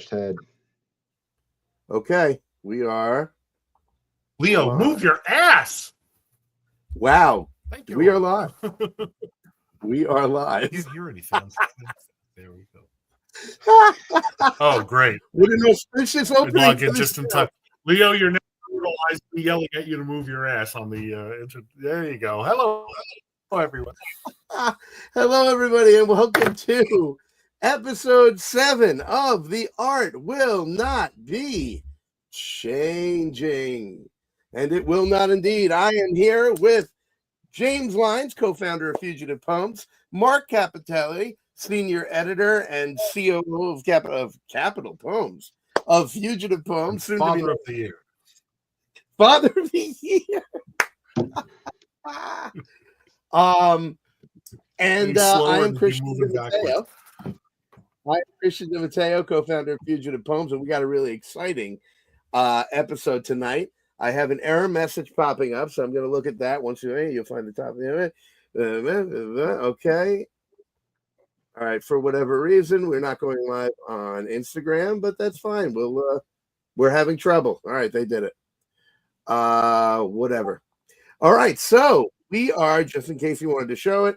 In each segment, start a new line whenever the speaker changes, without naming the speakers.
bashed head.
Okay, we are.
Leo, move your ass.
Wow.
Thank you.
We are live. We are live.
You hear anything? There we go. Oh, great.
What an auspicious opening.
Log in just in time. Leo, you're never realized me yelling at you to move your ass on the. There you go. Hello, everyone.
Hello, everybody, and welcome to episode 7 of The Art Will Not Be Changing. And it will not indeed. I am here with James Lyons, co-founder of Fugitive Poems, Mark Capitelli, senior editor and COO of Capital Poems, of Fugitive Poems.
Father of the Year.
Father of the Year. And I am Christian Matteo. I'm Christian Matteo, co-founder of Fugitive Poems, and we got a really exciting episode tonight. I have an error message popping up, so I'm going to look at that. Once you'll find the top of the okay. All right. For whatever reason, we're not going live on Instagram, but that's fine. We're having trouble. All right, they did it. Whatever. All right, so we are, just in case you wanted to show it.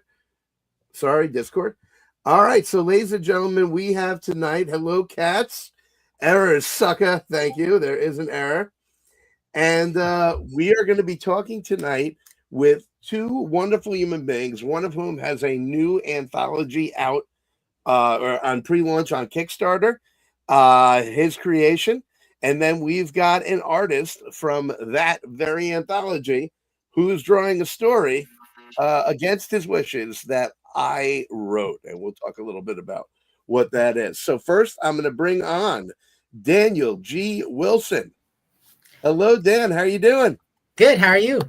Sorry, Discord. All right, so ladies and gentlemen, we have tonight. Hello, cats. Error, sucker. Thank you. There is an error. And we are going to be talking tonight with two wonderful human beings, one of whom has a new anthology out or on pre-launch on Kickstarter, his creation. And then we've got an artist from that very anthology who's drawing a story against his wishes that I wrote. And we'll talk a little bit about what that is. So first, I'm going to bring on Daniel G. Wilson. Hello, Dan. How are you doing?
Good. How are you?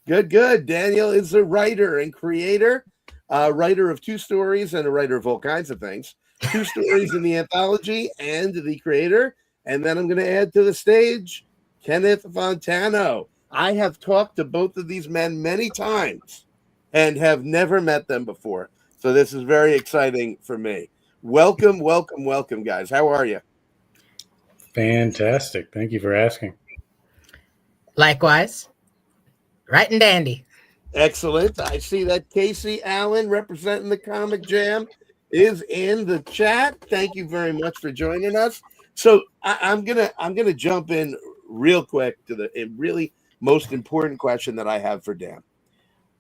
Good, good. Daniel is a writer and creator, writer of 2 stories and a writer of all kinds of things. 2 stories in the anthology and the creator. And then I'm going to add to the stage Kenneth Fontano. I have talked to both of these men many times and have never met them before. So this is very exciting for me. Welcome, welcome, welcome, guys. How are you?
Fantastic. Thank you for asking.
Likewise. Right and dandy.
Excellent. I see that Casey Allen, representing the Comic Jam, is in the chat. Thank you very much for joining us. So I'm gonna jump in real quick to the really most important question that I have for Dan.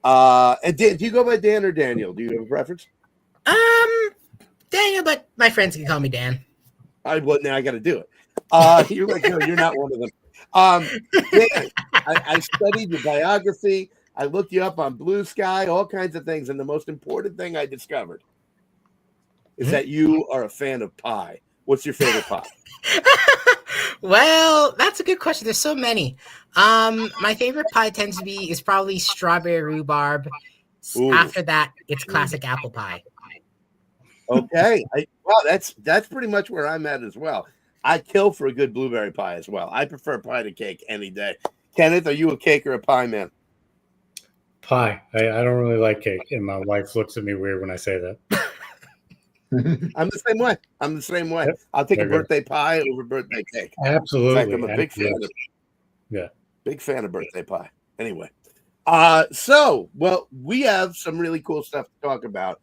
And Dan, do you go by Dan or Daniel? Do you have a preference?
Daniel, but my friends can call me Dan.
Now I got to do it. You're like, no, you're not one of them. Dan, I studied your biography. I looked you up on Blue Sky, all kinds of things. And the most important thing I discovered is that you are a fan of pie. What's your favorite pie?
Well, that's a good question. There's so many. My favorite pie is probably strawberry rhubarb. Ooh. After that, it's classic apple pie.
Okay. That's pretty much where I'm at as well. I kill for a good blueberry pie as well. I prefer pie to cake any day. Kenneth, are you a cake or a pie man?
Pie. I don't really like cake, and my wife looks at me weird when I say that.
I'm the same way. Yep. I'll take a birthday pie over birthday cake.
Absolutely.
In fact, I'm a big fan of, big fan of birthday pie. Anyway, we have some really cool stuff to talk about.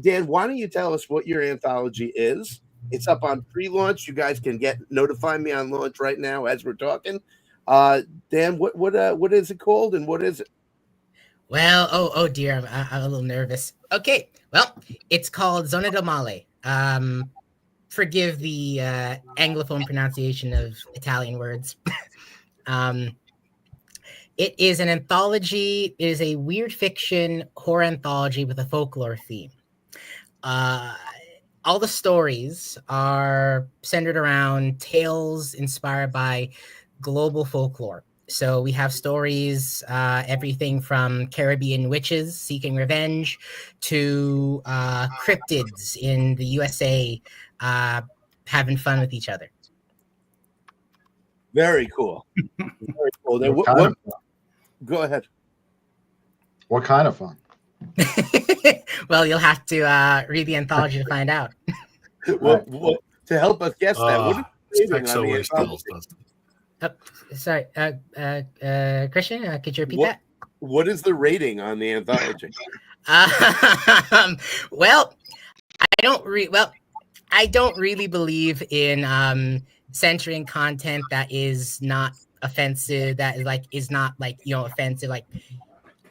Dan, why don't you tell us what your anthology is? It's up on pre-launch. You guys can notify me on launch right now as we're talking. Dan, what is it called and what is it?
Well, oh dear, I'm a little nervous. Okay, well, it's called ZONA DEL MAL. Forgive the Anglophone pronunciation of Italian words. It is an anthology. It is a weird fiction horror anthology with a folklore theme. All the stories are centered around tales inspired by global folklore. So we have stories, everything from Caribbean witches seeking revenge to cryptids in the USA having fun with each other.
Very cool. Very cool. Go ahead.
What kind of fun?
Well, you'll have to read the anthology to find out.
What to help us guess that. What is the rating
Sex
on the
always
anthology?
tells, doesn't it?
Sorry, Christian, could you repeat that?
What is the rating on the anthology?
Well, I don't really believe in censoring content that is not offensive, that is not offensive. Like,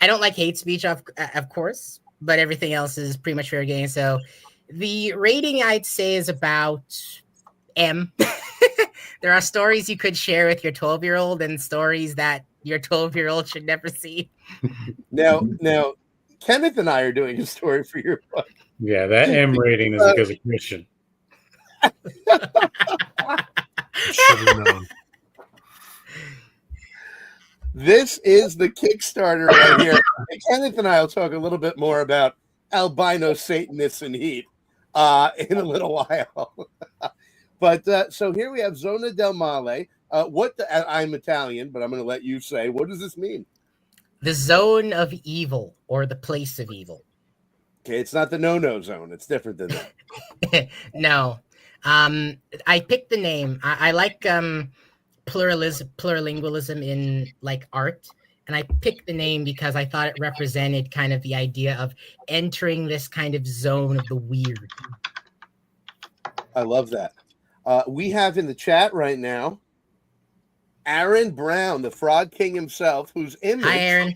I don't like hate speech, of course, but everything else is pretty much fair game. So the rating, I'd say, is about M. There are stories you could share with your 12-year-old and stories that your 12-year-old should never see.
Now, Kenneth and I are doing a story for your book.
Yeah, that M rating is because of Christian.
Should have known.
This is the Kickstarter right here. And Kenneth and I will talk a little bit more about albino Satanists and heat in a little while. But so here we have Zona del Male. I'm Italian, but I'm going to let you say, what does this mean?
The zone of evil, or the place of evil.
Okay, it's not the no-no zone. It's different than that.
No. I picked the name. I like plurilingualism in like art, and I picked the name because I thought it represented kind of the idea of entering this kind of zone of the weird.
I love that. We have in the chat right now Aaron Brown, the Fraud King himself, whose image
Hi, Aaron.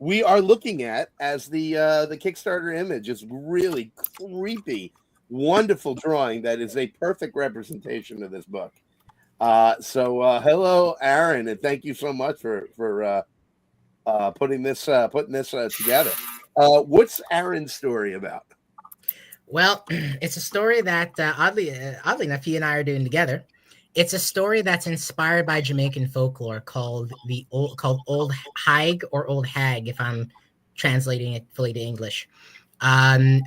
we are looking at as the Kickstarter image. Is really creepy, wonderful drawing that is a perfect representation of this book. So hello, Aaron, and thank you so much for putting this together. What's Aaron's story about?
Well, it's a story that oddly enough, he and I are doing together. It's a story that's inspired by Jamaican folklore called Old Hag or Old Hag, if I'm translating it fully to English.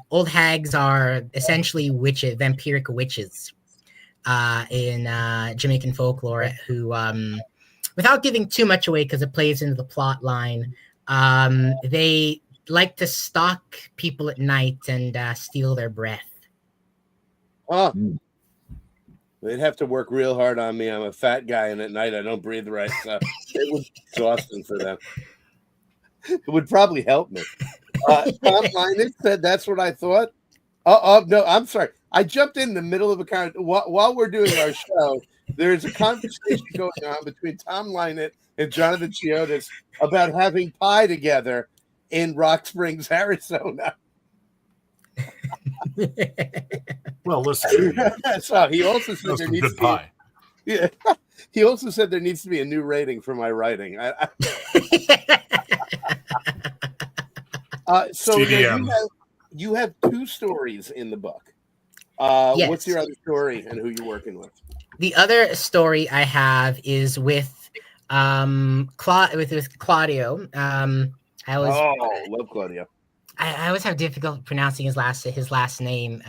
Old hags are essentially witches, vampiric witches in Jamaican folklore who, without giving too much away because it plays into the plot line, they like to stalk people at night and steal their breath.
Oh, they'd have to work real hard on me. I'm a fat guy, and at night I don't breathe right, so it would be exhausting for them. It would probably help me. Tom Linus said that's what I thought. No, I'm sorry. I jumped in the middle of a while we're doing our show. There's a conversation going on between Tom Linus and Jonathan Chiotis about having pie together in Rock Springs, Arizona.
Well, listen.
So he also said
That's
there
some
needs
good
to be
pie.
Yeah. He also said there needs to be a new rating for my writing. So you have two stories in the book.
Yes.
What's your other story and who you're working with?
The other story I have is with Claudio.
Love Claudio.
I always have difficulty pronouncing his last name.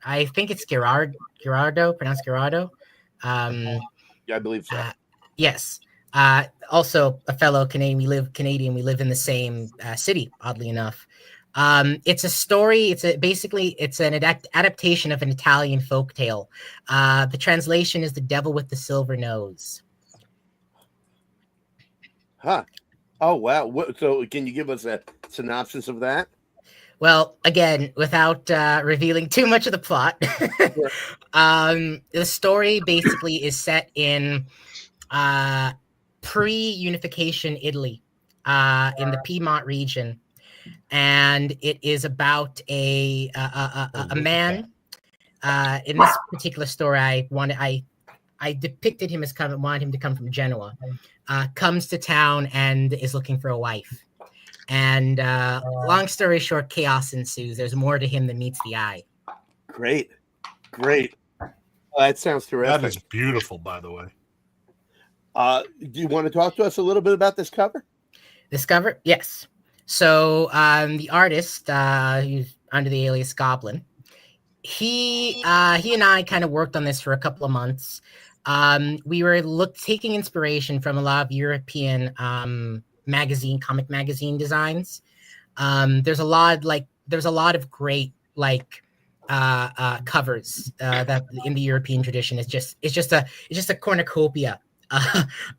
I think it's Gerardo, pronounced Gerardo.
Yeah, I believe so.
Yes. Also a fellow Canadian. We live in the same city, oddly enough. It's a story. It's an adaptation of an Italian folktale. The translation is "The Devil with the Silver Nose."
Huh. Oh, wow. So can you give us a synopsis of that?
Well, again, without revealing too much of the plot,
Sure.
the story basically is set in pre-unification Italy, in the Piedmont region, and it is about a man. In this particular story, I depicted him as wanted him to come from Genoa. Comes to town and is looking for a wife. And long story short, chaos ensues. There's more to him than meets the eye.
Great. That sounds terrific.
That is beautiful, by the way.
Do you want to talk to us a little bit about this cover?
This cover? Yes. So the artist, who's under the alias Goblin, he and I kind of worked on this for a couple of months. We were taking inspiration from a lot of European comic magazine designs. There's a lot of great covers that in the European tradition. It's just a cornucopia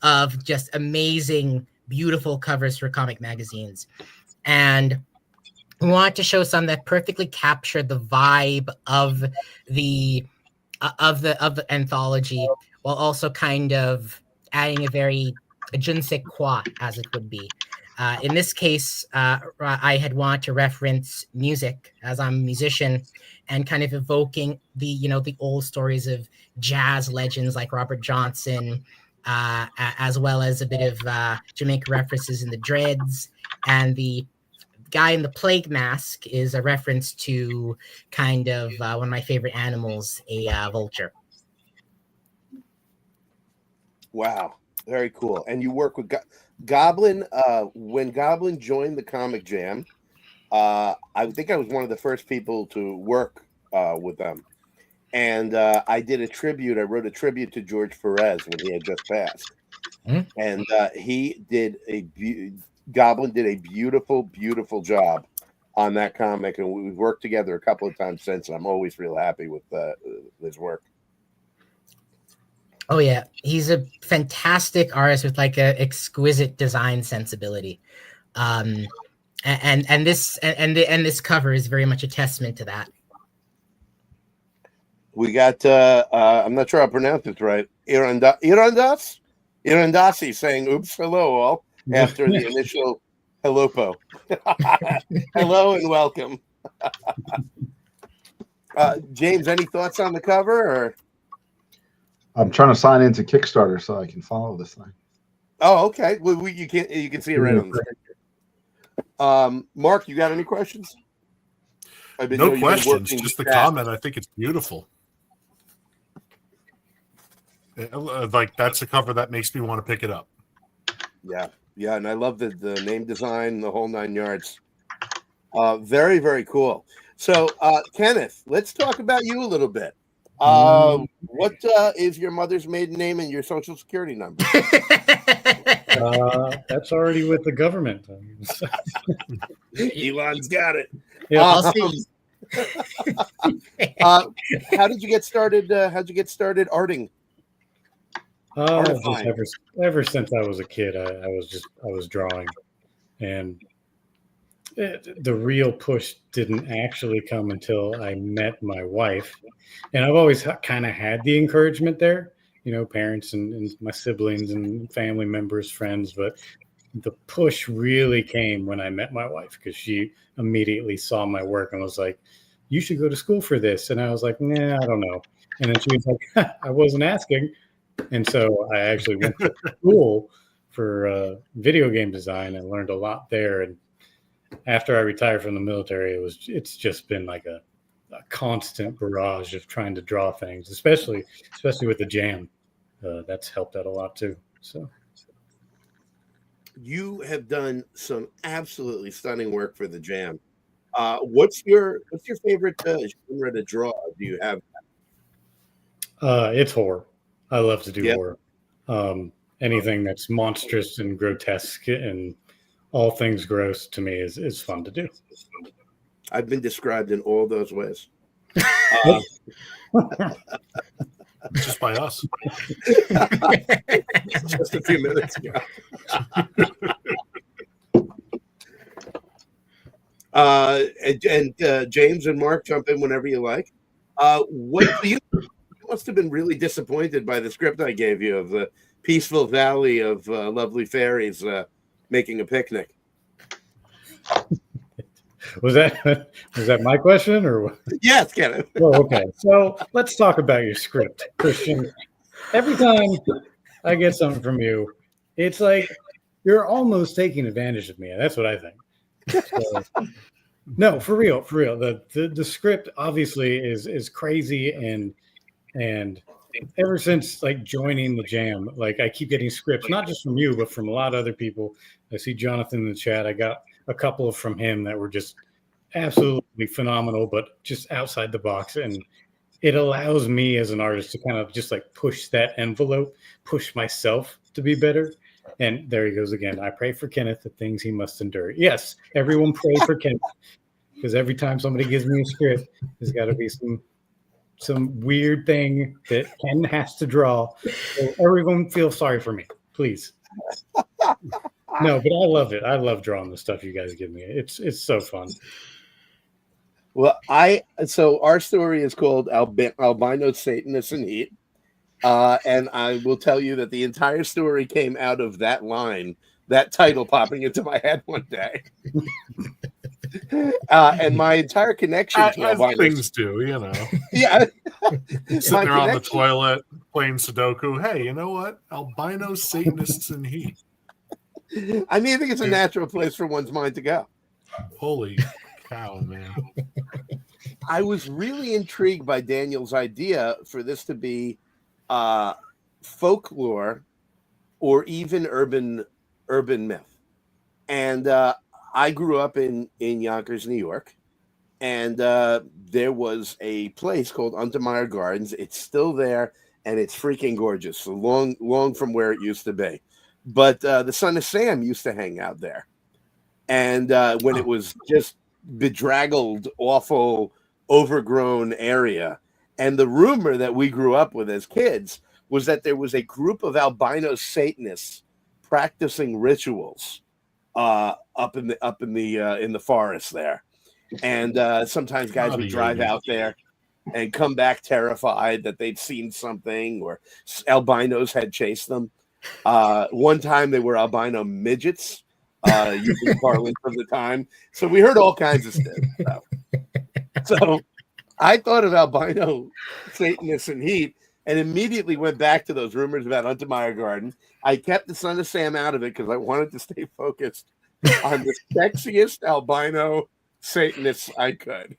of just amazing, beautiful covers for comic magazines, and we want to show some that perfectly capture the vibe of the anthology, while also kind of adding a je ne sais quoi, as it would be. In this case, I had wanted to reference music, as I'm a musician, and kind of evoking the old stories of jazz legends like Robert Johnson, as well as a bit of Jamaican references in the Dreads, and the guy in the plague mask is a reference to kind of one of my favorite animals, a vulture.
Wow, very cool. And you work with Goblin. When Goblin joined the Comic Jam, I think I was one of the first people to work with them. And I did a tribute. I wrote a tribute to George Perez when he had just passed.
Mm-hmm.
And he did Goblin did a beautiful, beautiful job on that comic. And we've worked together a couple of times since. And I'm always real happy with his work.
Oh yeah, he's a fantastic artist with like a exquisite design sensibility, and this cover is very much a testament to that.
We got I'm not sure I pronounced it right. Irandasi saying "Oops, hello all" after the initial hello-po. Hello and welcome. James, any thoughts on the cover? Or
I'm trying to sign into Kickstarter so I can follow this thing.
oh, okay. Well, you can see it right on the screen. Mark, you got any questions?
No questions, just the comment. I think it's beautiful. Like that's a cover that makes me want to pick it up.
Yeah, and I love the name design, the whole 9 yards. Very, very cool. So, Kenneth, let's talk about you a little bit. What is your mother's maiden name and your social security number?
That's already with the government.
Elon's got it.
Yeah.
How did you get started? How'd you get started arting?
Just ever since I was a kid, I was drawing, and the real push didn't actually come until I met my wife, and I've always kind of had the encouragement there, parents and my siblings and family members, friends, but the push really came when I met my wife, because she immediately saw my work and was like, "You should go to school for this," and I was like, "Nah, I don't know," and then she was like, "I wasn't asking." And so I actually went to school for video game design and learned a lot there. And after I retired from the military, it's just been like a constant barrage of trying to draw things, especially with the jam. That's helped out a lot too. So
you have done some absolutely stunning work for the jam. What's your favorite genre to draw? Do you have?
It's horror. I love to do horror. Anything that's monstrous and grotesque and all things gross to me is fun to do.
I've been described in all those ways.
Just by us.
Just a few minutes ago. James and Mark, jump in whenever you like. What do you must have been really disappointed by the script I gave you of the peaceful valley of lovely fairies making a picnic.
Was that my question or what?
Yes, Kenneth.
Oh, okay. So let's talk about your script, Christian. Every time I get something from you, it's like you're almost taking advantage of me. That's what I think. So, no, for real. The script obviously is crazy and ever since like joining the jam, like I keep getting scripts, not just from you, but from a lot of other people. I see Jonathan in the chat. I got a couple from him that were just absolutely phenomenal, but just outside the box. And it allows me as an artist to kind of just like push that envelope, push myself to be better. And there he goes again. I pray for Kenneth the things he must endure. Yes, everyone pray for Kenneth. because every time somebody gives me a script, there's got to be some weird thing that Ken has to draw. So everyone feel sorry for me, please. No, but I love it. I love drawing the stuff you guys give me. It's so fun.
Well, so our story is called Albino Satanists in Heat. And I will tell you that the entire story came out of that line, that title popping into my head one day. And my entire connection to
As
albinos,
things do, you know.
yeah,
Sitting there on the toilet playing Sudoku. Hey, you know what? Albino Satanists in Heat.
I mean, I think it's a natural place for one's mind to go.
Holy cow, man.
I was really intrigued by Daniel's idea for this to be folklore or even urban myth. And I grew up in Yonkers, New York, and there was a place called Untermeyer Gardens. It's still there, and it's freaking gorgeous. So long from where it used to be. But the Son of Sam used to hang out there. And when it was just bedraggled, awful, overgrown area. And the rumor that we grew up with as kids was that there was a group of albino Satanists practicing rituals up in the forest there. And sometimes guys would drive out there and come back terrified that they'd seen something, or albinos had chased them. One time they were albino midgets, using parlance of the time. So we heard all kinds of stuff. So I thought of albino Satanists in Heat and immediately went back to those rumors about Untermeyer Garden. I kept the Son of Sam out of it because I wanted to stay focused on the sexiest albino Satanists I could.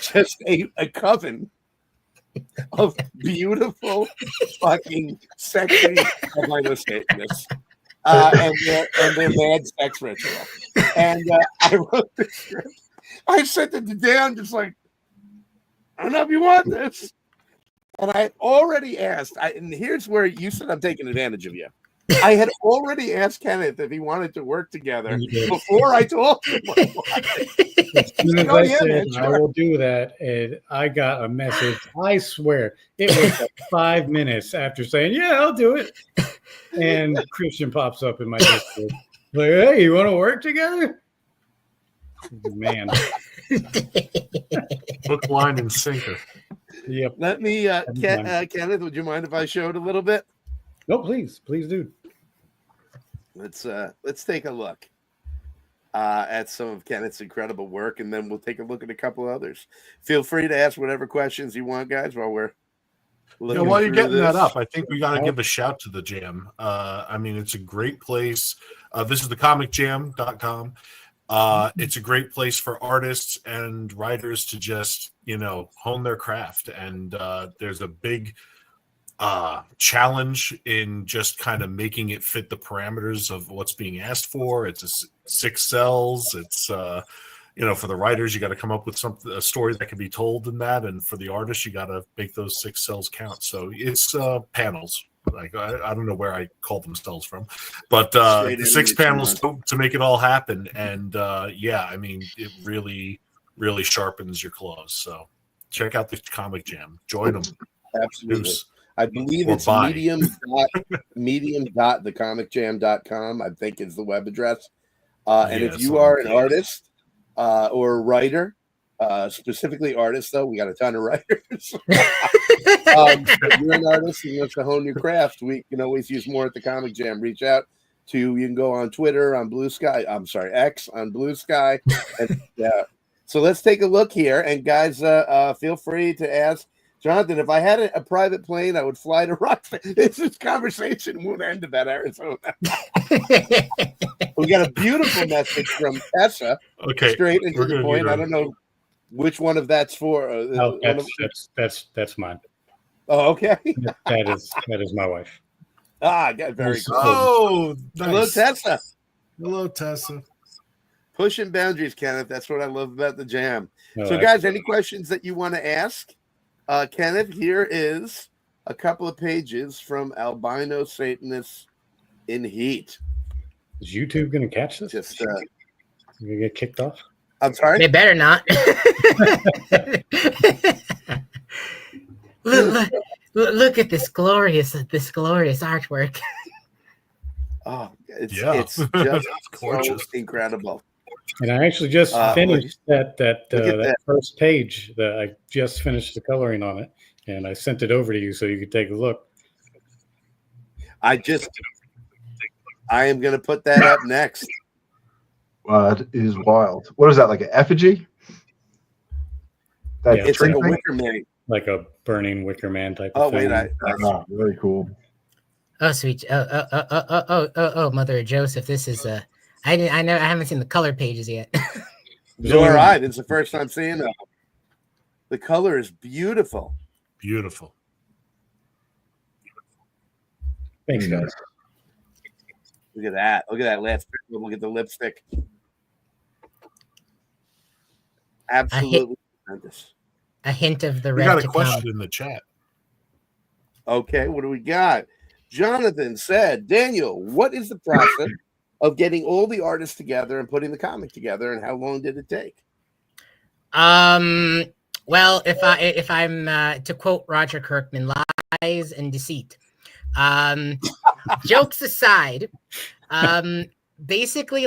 Just a coven of beautiful, fucking, sexy albino Satanists. And their mad sex ritual. And I wrote the script. I sent it to Dan, just like, I don't know if you want this. And I had already asked, and here's where you said I'm taking advantage of you. I had already asked Kenneth if he wanted to work together before I told him what I wanted.
As soon as I said I will do that, and I got a message. I swear it was like 5 minutes after saying, "Yeah, I'll do it," and Christian pops up in my Discord, like, "Hey, you want to work together?" Man,
Hook, line, and sinker.
Yep.
Let me, Kenneth, would you mind if I showed a little bit?
No, please do.
Let's take a look at some of Kenneth's incredible work, and then we'll take a look at a couple others. Feel free to ask whatever questions you want, guys, while we're looking.
While you're getting that up, I think we got to give a shout to the Jam. I mean, it's a great place. This is the comicjam.com. It's a great place for artists and writers to just, hone their craft. And there's a big challenge in just kind of making it fit the parameters of what's being asked for. It's 6 cells. It's for the writers, you got to come up with a story that can be told in that, and for the artists, you got to make those 6 cells count. So it's panels. Like I don't know where I call them cells from, but 6 panels to make it all happen. And I mean, it really, really sharpens your claws. So check out the Comic Jam. Join them.
Absolutely.
News.
I believe it's medium.thecomicjam.com, I think is the web address. And if you are an artist or a writer, specifically artists, though, we got a ton of writers. If you're an artist and you want to hone your craft, we can always use more at the Comic Jam. Reach out to, you can go on Twitter, on X, on Blue Sky. And, so let's take a look here. And guys, feel free to ask Jonathan, if I had a private plane, I would fly to Rockford. This conversation won't end about Arizona. We got a beautiful message from Tessa.
Okay,
straight into the point. I don't know which one of that's for.
That's mine.
Oh, okay.
That is my wife.
Very cool.
Oh, nice.
Hello, Tessa.
Hello, Tessa.
Pushing boundaries, Kenneth. That's what I love about the Jam. So, guys, any questions that you want to ask? Kenneth, here is a couple of pages from Albino Satanists in Heat.
Is YouTube going to catch this?
Just
you going to get kicked off?
I'm sorry.
They better not. Look at this glorious artwork.
Oh, it's
That's
just
gorgeous.
so incredible.
And I actually just finished that
that.
first page. That I just finished the coloring on it, and I sent it over to you so you could take a look.
I am going to put that up next.
That is wild. What is that, like an effigy? That
Yeah,
It's like a
thing?
wicker man.
Like a burning wicker man type of
Oh,
thing.
wait.
Very cool.
Oh, sweet. Oh, Mother of Joseph. This is I haven't seen the color pages yet.
All right. It's the first time seeing them. The color is beautiful.
Beautiful.
Thanks, guys.
Look at that. Look at that last picture. Look at the lipstick. Absolutely tremendous.
A hint of the
We
red
got a
to
question
come.
in the chat.
Okay, what do we got? Jonathan said, Daniel, what is the process of getting all the artists together and putting the comic together, and how long did it take?
Well, if I'm to quote Roger Kirkman, lies and deceit. Jokes aside, basically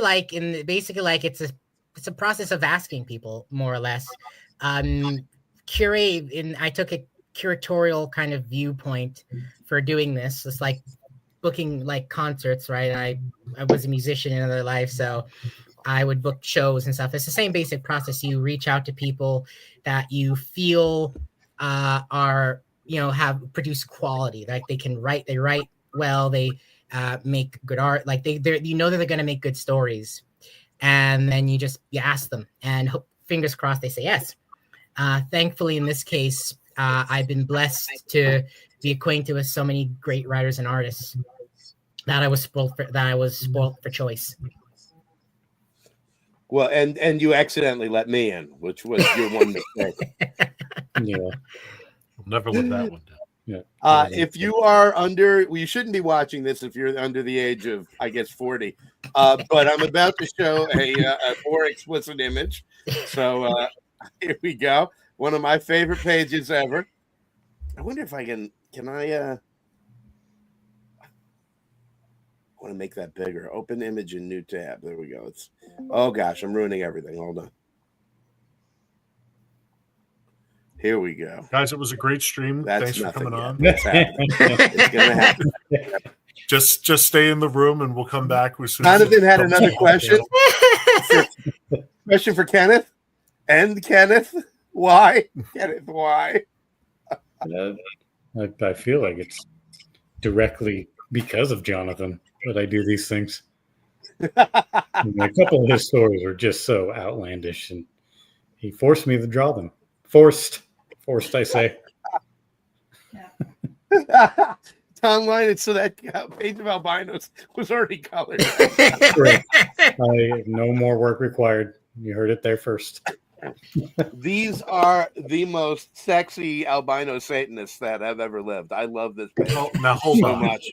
it's a process of asking people, more or less. Curate, and I took a curatorial kind of viewpoint for doing this. It's like booking like concerts, right? I was a musician in another life, so I would book shows and stuff. It's the same basic process. You reach out to people that you feel are, have produced quality, like they write well, they make good art, like they're that they're going to make good stories, and then you ask them, and fingers crossed they say yes. Thankfully, in this case, I've been blessed to be acquainted with so many great writers and artists that I was spoiled for choice.
Well, and you accidentally let me in, which was your one mistake.
Yeah.
We'll never let that one down.
Yeah.
If you are you shouldn't be watching this if you're under the age of, I guess, 40. But I'm about to show a more explicit image. So here we go. One of my favorite pages ever. I wonder if I can I want to make that bigger. Open image in new tab. There we go. Oh gosh, I'm ruining everything. Hold on. Here we go.
Guys, it was a great stream. Thanks for coming on.
It's happening. It's gonna happen.
Just stay in the room and we'll come back with soon.
Jonathan had another question. Question for Kenneth. And Kenneth, why? Kenneth, why?
I feel like it's directly because of Jonathan that I do these things. I mean, a couple of his stories are just so outlandish, and he forced me to draw them. Forced, I say.
Timeline, it's so that page of albinos was already colored.
Correct. No more work required. You heard it there first.
These are the most sexy albino Satanists that have ever lived. I love this page
Now hold
so
on.
much.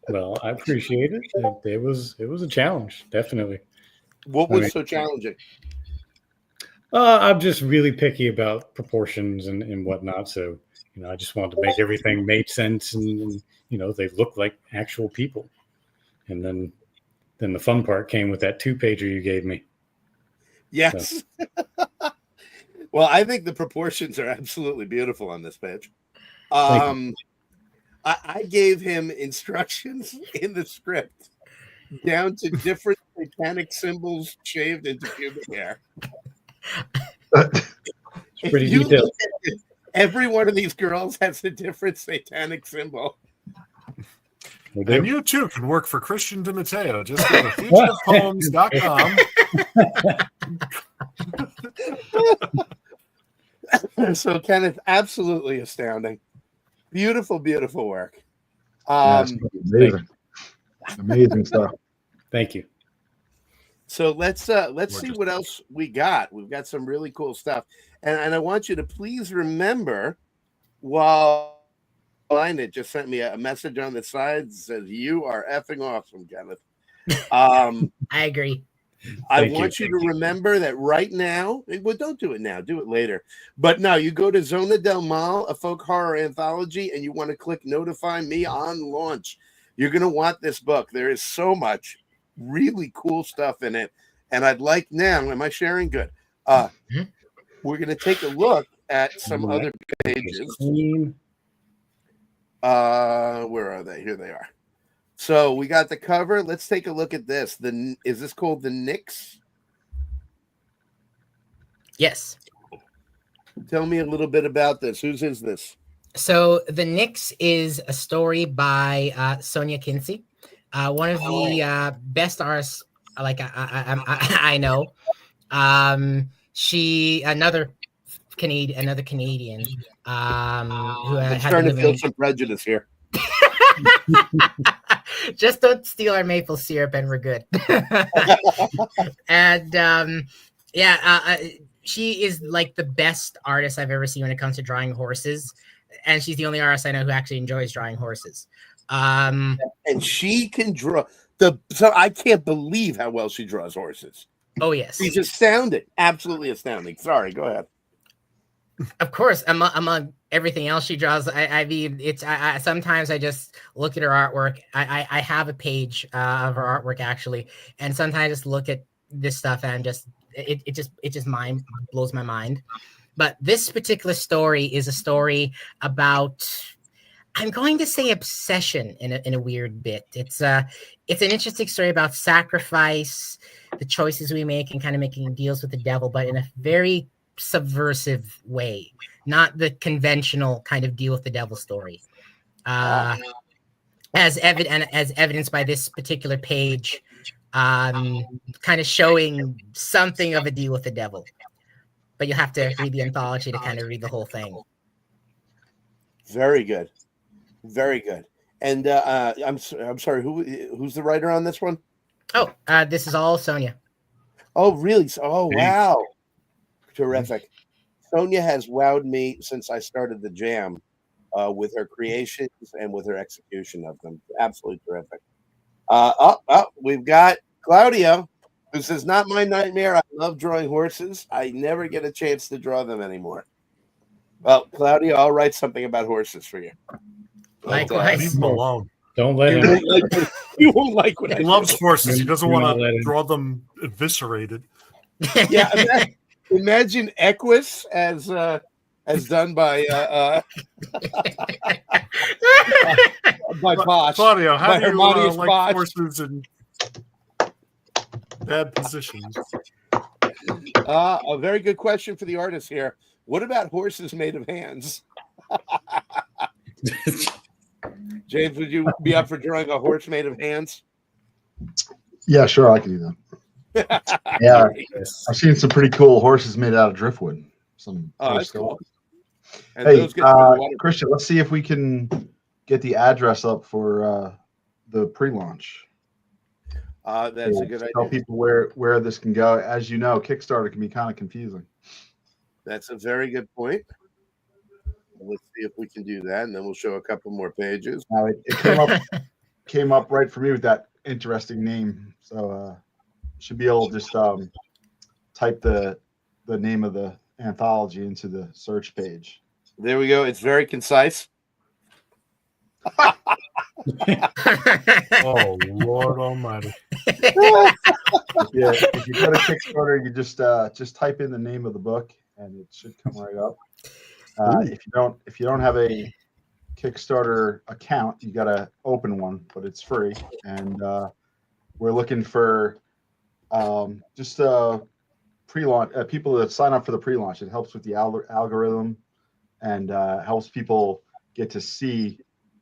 Well, I appreciate it. It was a challenge, definitely.
What was so challenging?
I'm just really picky about proportions and whatnot. So, I just wanted to make everything make sense, and they look like actual people. And then the fun part came with that 2-pager you gave me.
Yes. So. Well, I think the proportions are absolutely beautiful on this page. I gave him instructions in the script down to different satanic symbols shaved into pubic hair.
Pretty detailed.
Every one of these girls has a different satanic symbol.
And you too can work for Christian DiMatteo. Just go to fugitive.poems.com.
So, Kenneth, absolutely astounding. Beautiful, beautiful work.
Amazing. Amazing stuff.
Thank you.
So let's see what else we got. We've got some really cool stuff. And I want you to please remember, while Line just sent me a message on the side that says, "You are effing awesome, Kenneth." I
I agree.
want you to remember that right now. Well, don't do it now. Do it later. But no, you go to Zona Del Mal, a folk horror anthology, and you want to click notify me on launch. You're going to want this book. There is so much really cool stuff in it. And I'd like now, am I sharing? Good. We're going to take a look at some other pages. Where are they? Here they are. So we got the cover. Let's take a look at this. Is this called The Nix?
Yes.
Tell me a little bit about this. Whose is this?
So The Nix is a story by Sonia Kinsey, one of the best artists I know. She another Canadian who
I'm
has
starting
been
to feel
living.
some prejudice here.
Just don't steal our maple syrup and we're good. And she is like the best artist I've ever seen when it comes to drawing horses. And she's the only artist I know who actually enjoys drawing horses.
And she can draw so I can't believe how well she draws horses.
Oh yes.
She's astounding. Absolutely astounding. Sorry, go ahead.
Of course, among everything else she draws, I mean, it's sometimes I just look at her artwork. I have a page of her artwork actually, and sometimes I just look at this stuff and it just mind blows my mind. But this particular story is a story about, I'm going to say, obsession in a weird bit. It's an interesting story about sacrifice, the choices we make, and kind of making deals with the devil, but in a very subversive way, not the conventional kind of deal with the devil story. As evidenced by this particular page, kind of showing something of a deal with the devil. But you have to read the anthology to kind of read the whole thing.
Very good, very good. And I'm sorry, who's the writer on this one?
Oh, this is all Sonia.
Oh, really? Oh, wow. Terrific. Sonia has wowed me since I started the jam with her creations and with her execution of them. Absolutely terrific. We've got Claudio, who says, not my nightmare. I love drawing horses. I never get a chance to draw them anymore. Well, Claudio, I'll write something about horses for you.
Likewise.
Leave him alone.
Don't let him.
You won't like what I
He
do.
loves horses. He doesn't want
let
to
him.
draw them eviscerated.
Yeah, imagine Equus as done by Bosch.
Claudio, how
By
do you
Hermodius
like
Bosch.
horses in bad positions?
A very good question for the artist here. What about horses made of hands? James, would you be up for drawing a horse made of hands?
Yeah, sure, I can do that. Yeah, I've seen some pretty cool horses made out of driftwood. Some
that's cool. And
Hey,
those get water.
Christian, let's see if we can get the address up for the pre-launch.
That's a good idea.
Tell people where this can go. As you know, Kickstarter can be kind of confusing.
That's a very good point. Let's see if we can do that, and then we'll show a couple more pages.
Now it came up right for me with that interesting name. So should be able to just type the name of the anthology into the search page.
There we go. It's very concise.
Oh, Lord Almighty!
Yeah, if you go to Kickstarter, you just type in the name of the book, and it should come right up. If you don't have a Kickstarter account, you got to open one, but it's free. And we're looking for just pre-launch people that sign up for the pre-launch. It helps with the algorithm and helps people get to see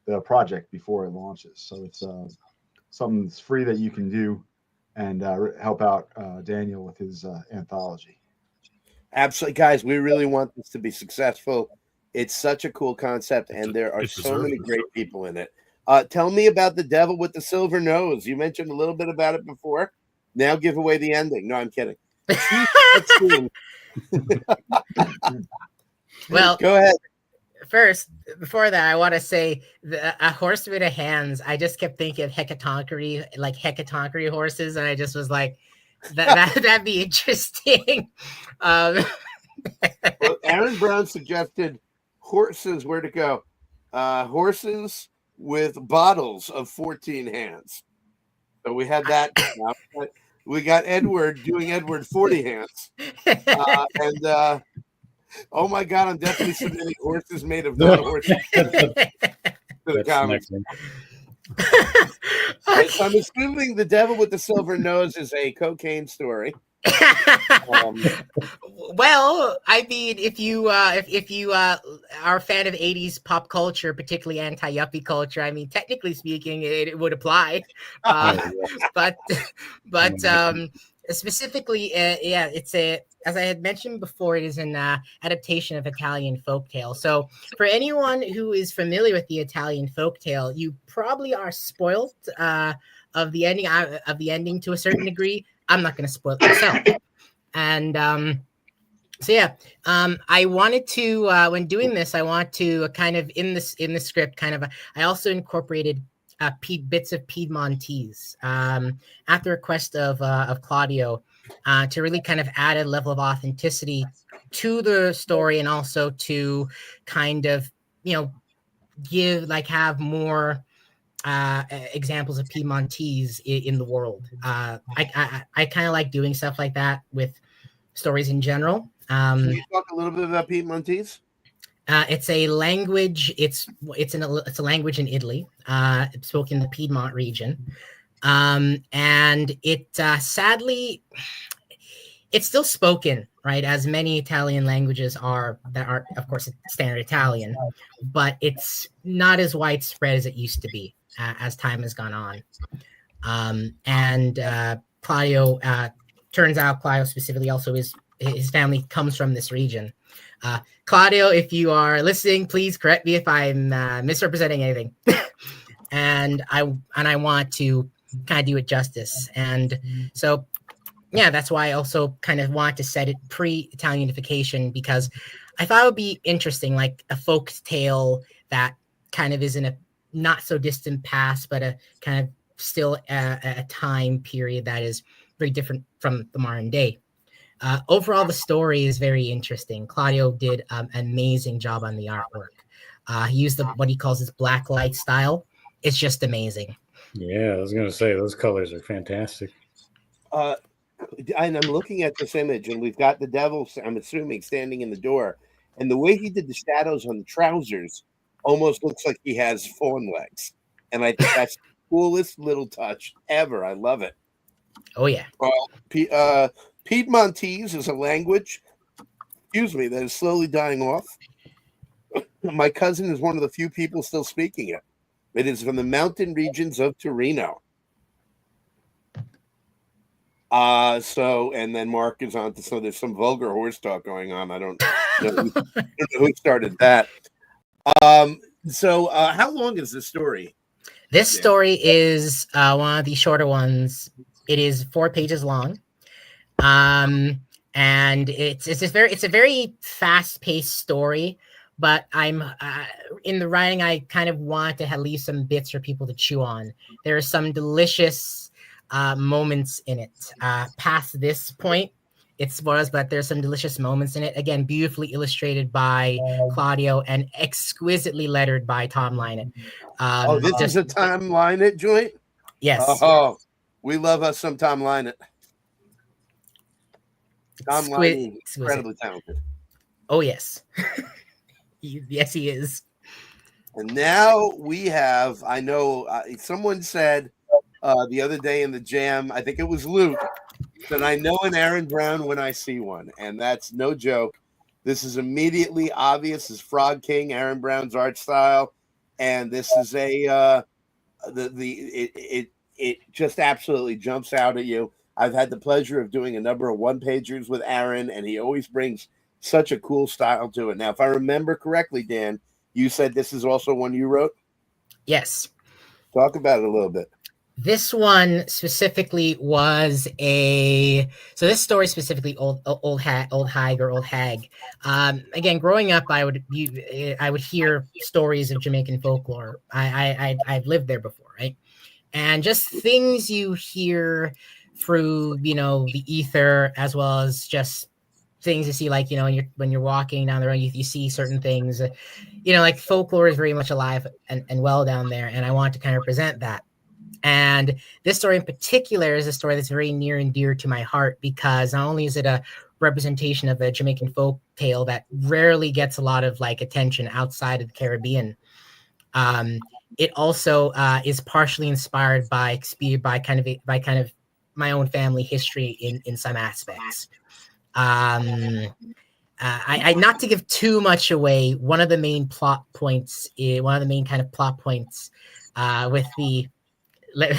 the project before it launches. So it's something that's free that you can do and help out Daniel with his anthology.
Absolutely, guys. We really want this to be successful. It's such a cool concept, and there are so many great people in it. Tell me about the devil with the silver nose. You mentioned a little bit about it before. Now give away the ending. No, I'm kidding.
Well,
go ahead.
first, before that, I want to say a horse with a hands. I just kept thinking of hecatonchire horses, and I just was like, that'd be interesting.
Well, Aaron Brown suggested horses. Where to go? Horses with bottles of 14 hands. So we had that. We got Edward doing Edward 40 hands. And oh my God, I'm definitely submitting horses made of non-horses to the comments. So I'm assuming the devil with the silver nose is a cocaine story.
Well, I mean, if you are a fan of 80s pop culture, particularly anti-yuppie culture, I mean, technically speaking, it would apply. But specifically, yeah, it's as I had mentioned before, it is an adaptation of Italian folktale. So for anyone who is familiar with the Italian folktale, you probably are spoiled of the ending to a certain degree. I'm not going to spoil it myself. And so yeah, I wanted to when doing this, I want to kind of in the script, I also incorporated bits of Piedmontese at the request of Claudio to really kind of add a level of authenticity to the story, and also to kind of have more examples of Piedmontese in the world. I kind of like doing stuff like that with stories in general.
Can you talk a little bit about Piedmontese?
It's a language. It's a language in Italy. It's spoken in the Piedmont region, and it sadly, it's still spoken, right, as many Italian languages are that are, of course, standard Italian, but it's not as widespread as it used to be as time has gone on. And Claudio, turns out Claudio specifically also his family comes from this region. Claudio, if you are listening, please correct me if I'm misrepresenting anything. and I want to kind of do it justice. And so, yeah, that's why I also kind of want to set it pre-Italian unification, because I thought it would be interesting, like a folk tale that kind of is in a not so distant past, but a kind of still a time period that is very different from the modern day. Overall, the story is very interesting. Claudio did an amazing job on the artwork. He used what he calls his black light style. It's just amazing.
Yeah, I was going to say, those colors are fantastic.
And I'm looking at this image, and we've got the devil, I'm assuming, standing in the door. And the way he did the shadows on the trousers almost looks like he has fawn legs. And I think that's the coolest little touch ever. I love it.
Oh, yeah.
Piedmontese is a language, that is slowly dying off. My cousin is one of the few people still speaking it. It is from the mountain regions of Torino. And then Mark is on to, so there's some vulgar horse talk going on. I don't know who started that. So how long is this story?
This story is one of the shorter ones. It is 4 pages long. And it's a very fast-paced story, but I'm in the writing, I kind of want to leave some bits for people to chew on. There are some delicious moments in it. Past this point, it spoils, but there's some delicious moments in it. Again, beautifully illustrated by Claudio and exquisitely lettered by Tom Lynott.
This is a Tom Lynott joint?
Yes.
Oh, we love us some Tom Lynott. Tom Lynott is incredibly talented.
Oh, yes. Yes, he is.
And now we have, I know someone said the other day in the jam, I think it was Luke, that I know an Aaron Brown when I see one. And that's no joke. This is immediately obvious as Frog King, Aaron Brown's art style. And this is it just absolutely jumps out at you. I've had the pleasure of doing a number of one-pagers with Aaron, and he always brings such a cool style to it. Now, if I remember correctly, Dan, you said this is also one you wrote?
Yes.
Talk about it a little bit.
This one specifically was this story specifically old hag or old hag. Again, growing up, I would hear stories of Jamaican folklore. I've lived there before, right? And just things you hear through, the ether, as well as just things you see, like, when you're walking down the road, you see certain things, like folklore is very much alive and well down there. And I want to kind of present that. And this story in particular is a story that's very near and dear to my heart, because not only is it a representation of a Jamaican folk tale that rarely gets a lot of attention outside of the Caribbean, it also is partially inspired by kind of my own family history in some aspects. I not to give too much away, one of the main kind of plot points with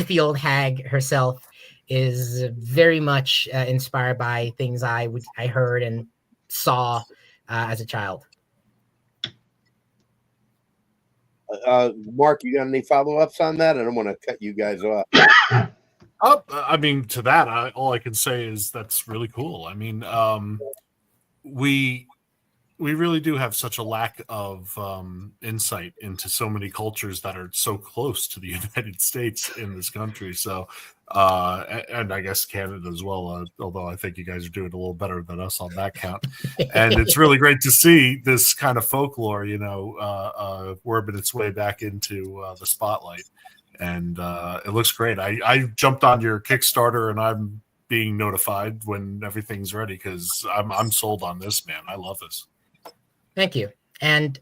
the old hag herself is very much inspired by things I heard and saw as a child.
Mark, you got any follow-ups on that? I don't want to cut you guys off.
I mean, to that, all I can say is that's really cool. I mean, we really do have such a lack of insight into so many cultures that are so close to the United States in this country. So, and I guess Canada as well, although I think you guys are doing a little better than us on that count. And it's really great to see this kind of folklore, worming its way back into the spotlight. And it looks great. I jumped on your Kickstarter, and I'm being notified when everything's ready, because I'm sold on this, man. I love this.
Thank you. And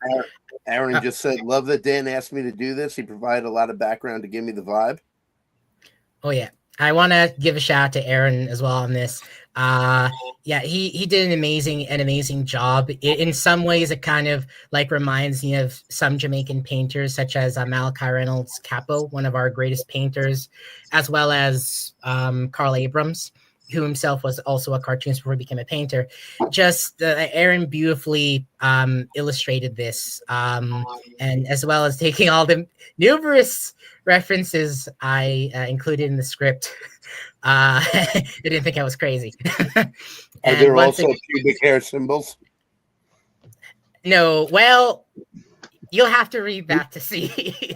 Aaron just said, love that Dan asked me to do this. He provided a lot of background to give me the vibe.
Oh, yeah. I want to give a shout out to Aaron as well on this. He did an amazing job. In some ways, it kind of reminds me of some Jamaican painters, such as Malachi Reynolds Capo, one of our greatest painters, as well as Carl Abrams, who himself was also a cartoonist before he became a painter. Just Aaron beautifully illustrated this, and as well as taking all the numerous references I included in the script. They didn't think I was crazy.
Are there also pubic hair symbols?
No, well, you'll have to read that to see.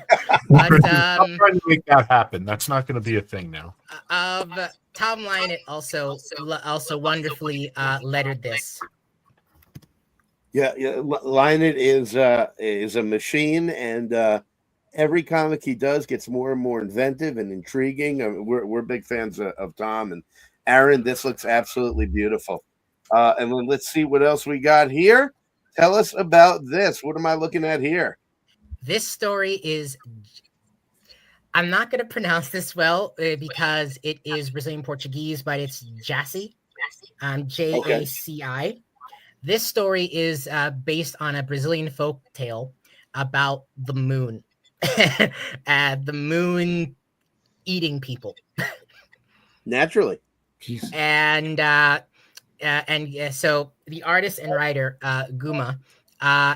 But
I'm trying to make that happen. That's not going to be a thing now.
Tom Lynott also wonderfully lettered this.
Yeah, Lynott is a machine, and every comic he does gets more and more inventive and intriguing. I mean, we're big fans of Tom and Aaron. This looks absolutely beautiful. And then let's see what else we got here. Tell us about this. What am I looking at here?
This story is, I'm not going to pronounce this well because it is Brazilian Portuguese, but it's Jaci, Jaci. This story is based on a Brazilian folk tale about the moon. The moon eating people.
Naturally.
So the artist and writer Guma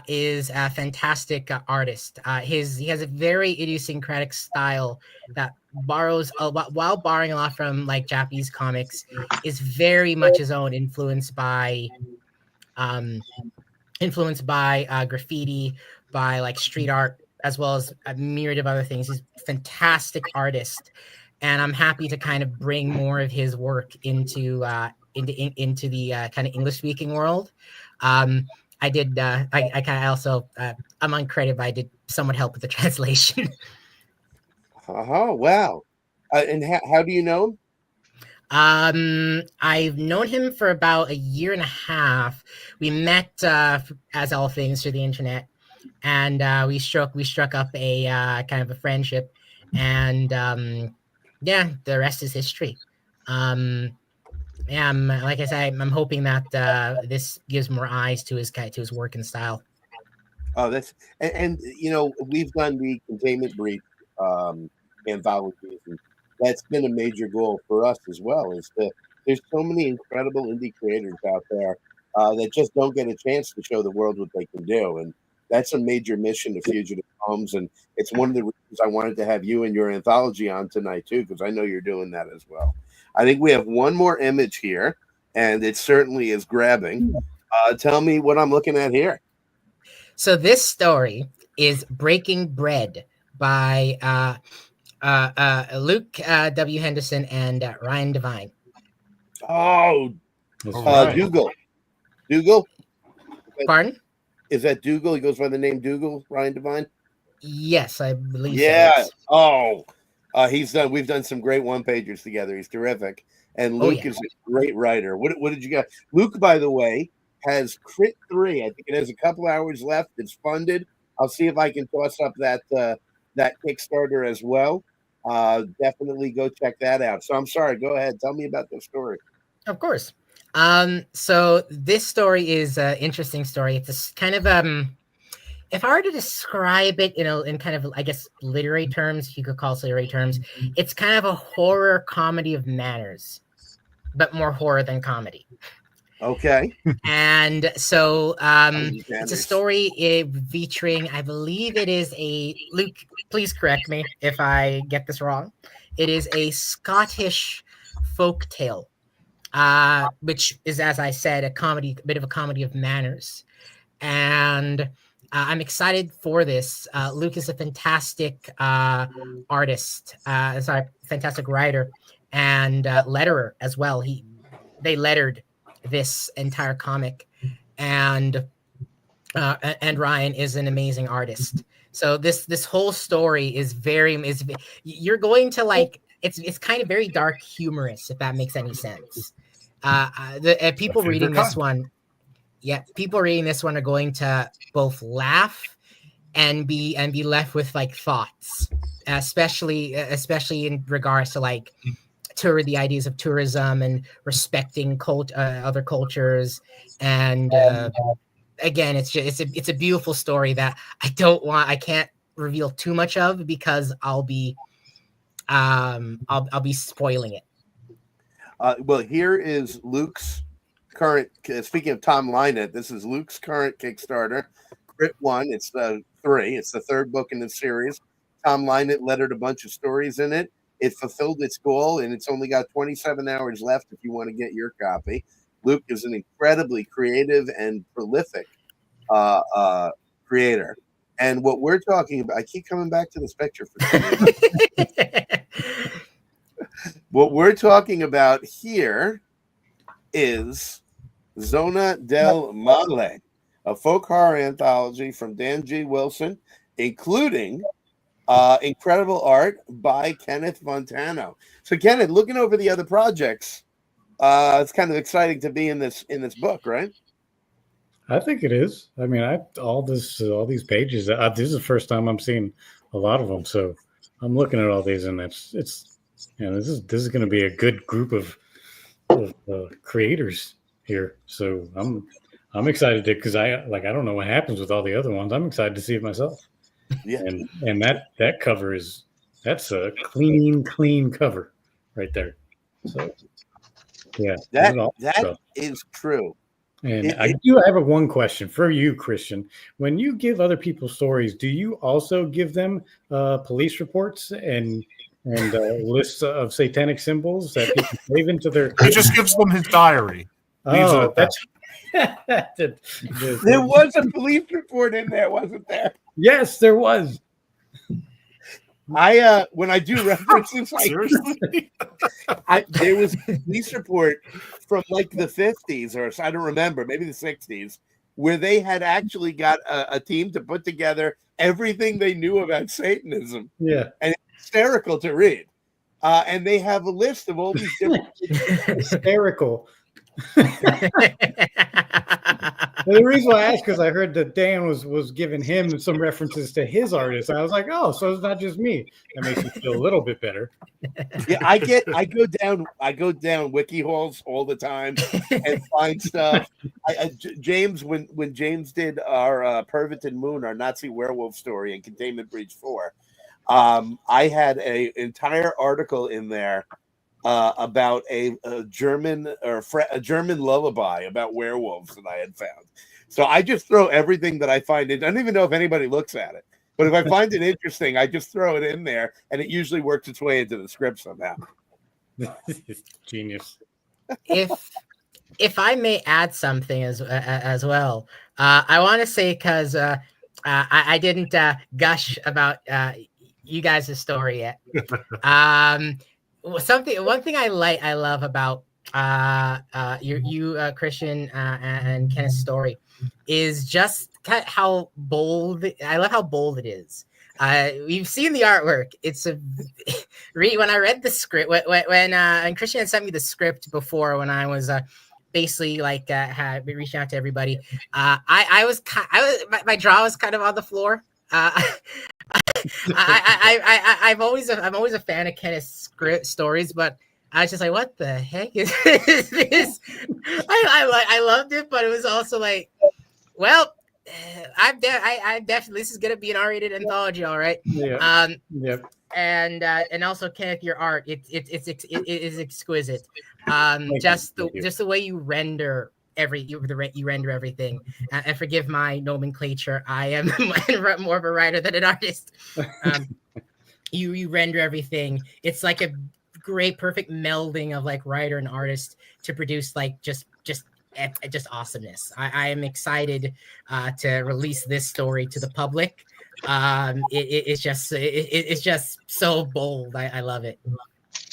is a fantastic artist. He has a very idiosyncratic style that borrows while borrowing a lot from Japanese comics, is very much his own, influenced by graffiti, by street art, as well as a myriad of other things. He's a fantastic artist, and I'm happy to kind of bring more of his work into the kind of English speaking world. I'm uncredited, but I did somewhat help with the translation.
Oh, wow. And how do you know him?
I've known him for about a year and a half. We met as all things through the internet, and we struck up a kind of a friendship, and the rest is history. Like I said, I'm hoping that this gives more eyes to his work and style.
Oh, that's and we've done the Containment Breach anthologies, and that's been a major goal for us as well. There's so many incredible indie creators out there that just don't get a chance to show the world what they can do, and That's a major mission to Fugitive Homes, and it's one of the reasons I wanted to have you and your anthology on tonight too, because I know you're doing that as well. I think we have one more image here, and it certainly is grabbing. Tell me what I'm looking at here.
So this story is Breaking Bread by Luke W. Henderson and Ryan Devine.
Oh,
right.
Dougal.
Pardon?
Is that Dougal? He goes by the name Dougal, Ryan Devine?
Yes, I believe so.
Yeah.
Yes.
Oh, we've done some great one-pagers together. He's terrific. And Luke is a great writer. What did you got? Luke, by the way, has Crit 3. I think it has a couple hours left. It's funded. I'll see if I can toss up that Kickstarter as well. Definitely go check that out. So I'm sorry. Go ahead. Tell me about the story.
Of course. So this story is an interesting story. It's a kind of if I were to describe it, in kind of, I guess, literary terms, you could call it literary terms, it's kind of a horror comedy of manners, but more horror than comedy.
Okay.
And so it's a story featuring, I believe it is Luke, please correct me if I get this wrong. It is a Scottish folk tale, which is, as I said, a bit of a comedy of manners. And I'm excited for this. Luke is a fantastic artist, fantastic writer and letterer as well. They lettered this entire comic, and Ryan is an amazing artist. So this whole story is you're going to like. It's kind of very dark, humorous, if that makes any sense. People reading this one. Yeah, people reading this one are going to both laugh and be left with like thoughts, especially in regards to like the ideas of tourism and respecting other cultures. And again, it's a beautiful story that I can't reveal too much of because I'll be spoiling it.
Well, here is Luke's current. Speaking of Tom Lynett, this is Luke's current Kickstarter. Crit 1. It's the 3. It's the third book in the series. Tom Lynett lettered a bunch of stories in it. It fulfilled its goal, and it's only got 27 hours left if you want to get your copy. Luke is an incredibly creative and prolific creator. And what we're talking about, I keep coming back to this picture for some reason. What we're talking about here is Zona del Mal, a folk horror anthology from Dan G. Wilson, including incredible art by Kenneth Fontano. So, Kenneth, looking over the other projects, it's kind of exciting to be in this book, right?
I think it is. I mean, all these pages. This is the first time I'm seeing a lot of them. So I'm looking at all these, and this is going to be a good group of creators here. So I'm excited because I don't know what happens with all the other ones. I'm excited to see it myself.
Yeah,
and that cover that's a clean cover right there. So yeah,
that is true.
And I do have one question for you, Christian. When you give other people stories, do you also give them police reports and lists of satanic symbols that people save into their?
He just gives them his diary.
Oh, that's
there was a police report in there, wasn't there?
Yes, there was.
When I do references,
Seriously?
there was a police report from like the 50s, or I don't remember, maybe the 60s, where they had actually got a team to put together everything they knew about Satanism.
Yeah,
and it's hysterical to read. And they have a list of all these different
hysterical. Well, the reason why I asked because I heard that Dan was giving him some references to his artists. I was like, oh, so it's not just me. That makes me feel a little bit better.
Yeah, I go down wiki halls all the time and find stuff. James, when James did our Perverted Moon, our Nazi werewolf story in Containment Breach 4, I had an entire article in there about a German lullaby about werewolves that I had found. So I just throw everything that I find. I don't even know if anybody looks at it. But if I find it interesting, I just throw it in there, and it usually works its way into the script somehow.
Genius.
If I may add something as well, I want to say, because I didn't gush about you guys' story yet. One thing I love about you Christian and Kenneth's story is just how bold. I love how bold it is. We've seen the artwork. It's when I read the script, when Christian had sent me the script before, when I was basically like had been reaching out to everybody, my jaw was kind of on the floor. I'm always a fan of Kenneth's script stories, but I was just like, what the heck is this? I loved it, but it was also like, well, I'm definitely, this is gonna be an R-rated anthology, all right.
Yeah. Yep.
And also, Kenneth, your art, it is exquisite. Just the way you render you render everything. And forgive my nomenclature, I am more of a writer than an artist. You render everything. It's like a great, perfect melding of like writer and artist to produce like just awesomeness. I am excited to release this story to the public. It's just so bold. I love it.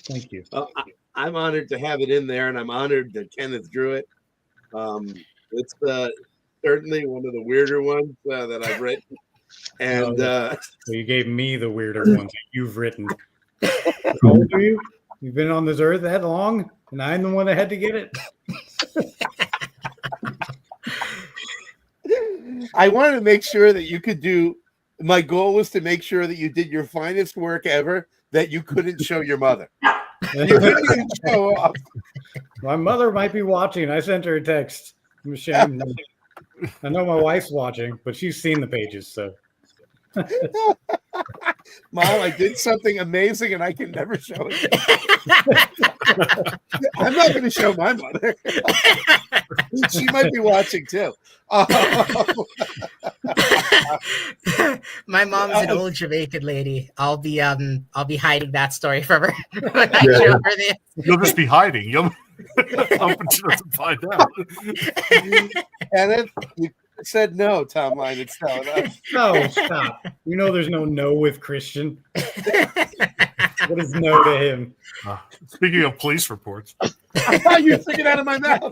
Thank you.
I'm honored to have it in there, and I'm honored that Kenneth drew it. It's certainly one of the weirder ones that I've written. And
so you gave me the weirder ones that you've written. How old are you? You've been on this earth that long, and I'm the one that had to get it.
I wanted to make sure that you could do. My goal was to make sure that you did your finest work ever that you couldn't show your mother. You couldn't even show off.
My mother might be watching. I sent her a text. I'm ashamed. I know my wife's watching, but she's seen the pages, so.
Mom, I did something amazing and I can never show it. I'm not going to show my mother. She might be watching too.
My mom's an old Jamaican lady. I'll be hiding that story from her when I show her this.
You'll just be hiding. You'll she doesn't find out.
Kenneth, you said no, Tom Line. It's telling us.
No, stop. You know there's no with Christian. What is no to him?
Speaking of police reports.
I thought you were thinking out of my mouth.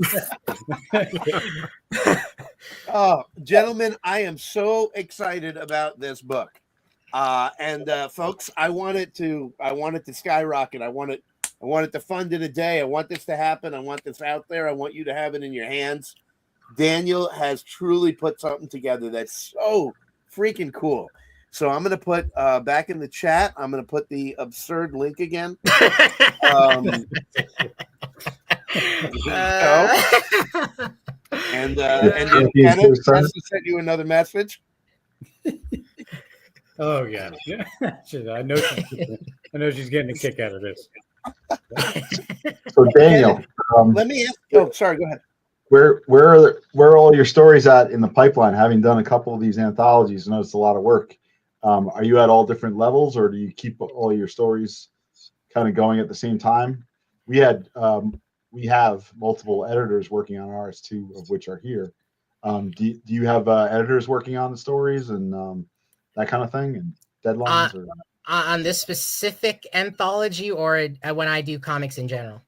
Oh, gentlemen, I am so excited about this book. And folks, I want it to skyrocket. I want it to fund in a day. I want this to happen. I want this out there. I want you to have it in your hands. Daniel has truly put something together that's so freaking cool. So I'm going to put back in the chat, I'm going to put the absurd link again. And Kenneth has to send you another message.
Oh yeah, I know she's getting a kick out of this.
So Daniel,
let me ask. Oh, sorry. Go ahead.
Where are all your stories at in the pipeline? Having done a couple of these anthologies, I know it's a lot of work. Are you at all different levels, or do you keep all your stories kind of going at the same time? We have multiple editors working on ours, two of which are here. Do you have editors working on the stories and that kind of thing, and deadlines?
On this specific anthology, or when I do comics in general?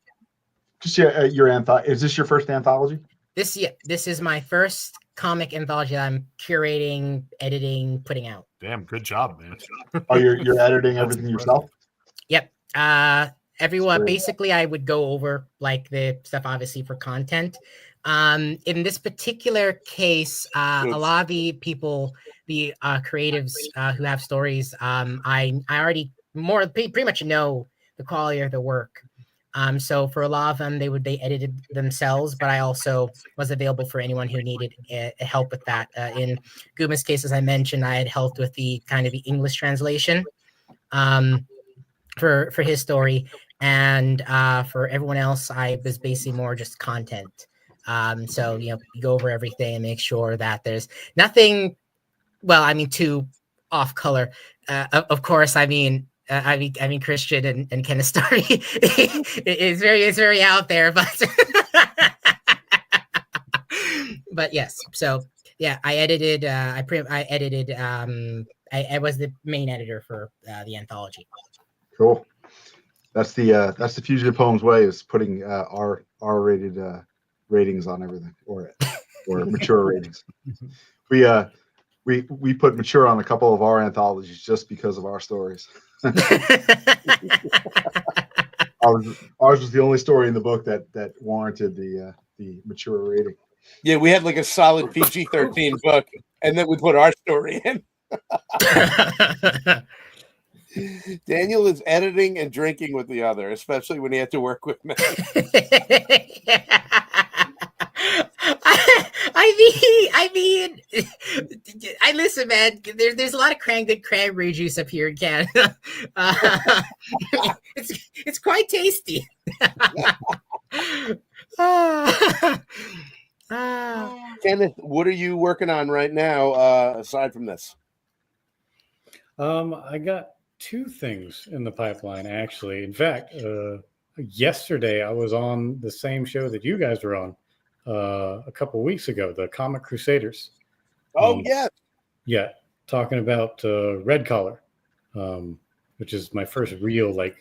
Just your anthology. Is this your first anthology? This
is my first comic anthology that I'm curating, editing, putting out.
Damn, good job, man.
Oh, you're editing everything yourself? Yep.
Everyone, basically, I would go over like the stuff, obviously, for content. In this particular case, a lot of the people, the creatives who have stories, I already pretty much know the quality of the work. So for a lot of them, they edited themselves, but I also was available for anyone who needed help with that. In Guma's case, as I mentioned, I had helped with the kind of the English translation for his story, and for everyone else, I was basically more just content. So you go over everything and make sure that there's nothing. Well, I mean, too off color. Of course, I mean Christian and Kenneth's story is very out there, but but yes. So yeah, I edited. I edited. I was the main editor for the anthology.
Cool. That's the Fugitive Poems way, is putting R-rated ratings on everything, or mature ratings. We put mature on a couple of our anthologies just because of our stories. Ours was the only story in the book that warranted the mature rating.
Yeah, we had like a solid PG-13 book, and then we put our story in. Daniel is editing and drinking with the other, especially when he had to work with me.
I listen, man. There's a lot of good cranberry juice up here in Canada. It's quite tasty.
Kenneth, what are you working on right now aside from this?
I got 2 things in the pipeline, actually. In fact, yesterday I was on the same show that you guys were on a couple weeks ago, the Comic Crusaders.
Oh, yeah.
Yeah, talking about Red Collar, which is my first real like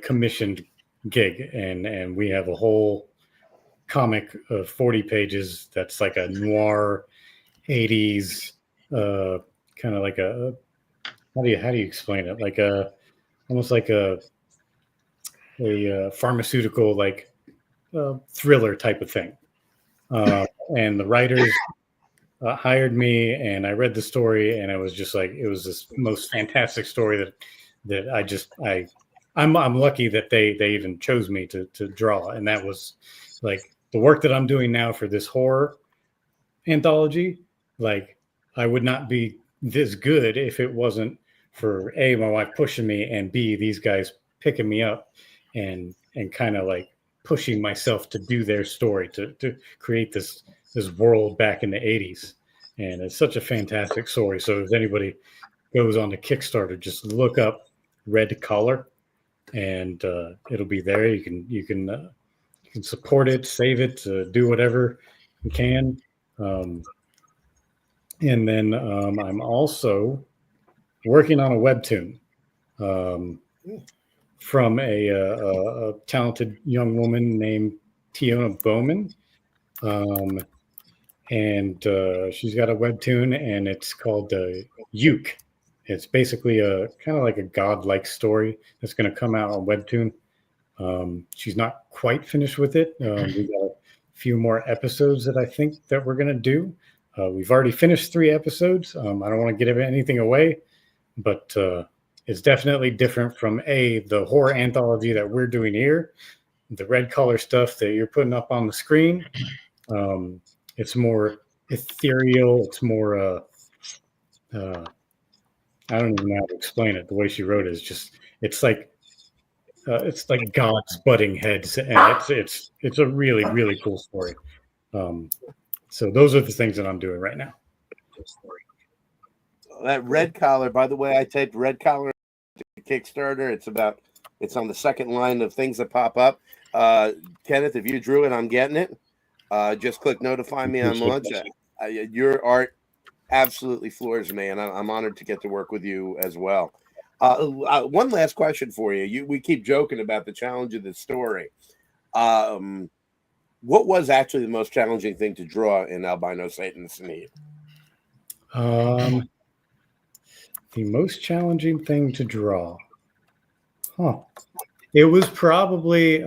commissioned gig, and we have a whole comic of 40 pages that's like a noir 80s kind of like a how do you explain it, like almost like a pharmaceutical like thriller type of thing, and the writers hired me, and I read the story, and it was just like, it was this most fantastic story that I'm lucky that they even chose me to draw. And that was like the work that I'm doing now for this horror anthology. Like, I would not be this good if it wasn't for A, my wife pushing me, and B, these guys picking me up and kind of like pushing myself to do their story, to create this world back in the 80s. And it's such a fantastic story. So if anybody goes on the Kickstarter, just look up Red Collar, and it'll be there. You can support it, save it, do whatever you can. And then I'm also working on a webtoon from a talented young woman named Tiona Bowman. And she's got a webtoon, and it's called Uke. It's basically a kind of like a godlike story that's going to come out on webtoon. She's not quite finished with it. We got a few more episodes that I think that we're going to do. We've already finished 3 episodes. I don't want to give anything away, but it's definitely different from the horror anthology that we're doing here, the Red Collar stuff that you're putting up on the screen. It's more ethereal. It's more, I don't even know how to explain it. The way she wrote it is just, it's like God's butting heads, and it's a really, really cool story. So those are the things that I'm doing right now.
That Red Collar, by the way, I typed Red Collar to Kickstarter. It's on the second line of things that pop up. Kenneth, if you drew it, I'm getting it. Just click notify me on launch. Your art absolutely floors me, and I'm honored to get to work with you as well. One last question for you. We keep joking about the challenge of the story. What was actually the most challenging thing to draw in Albino Satanists?
The most challenging thing to draw. It was probably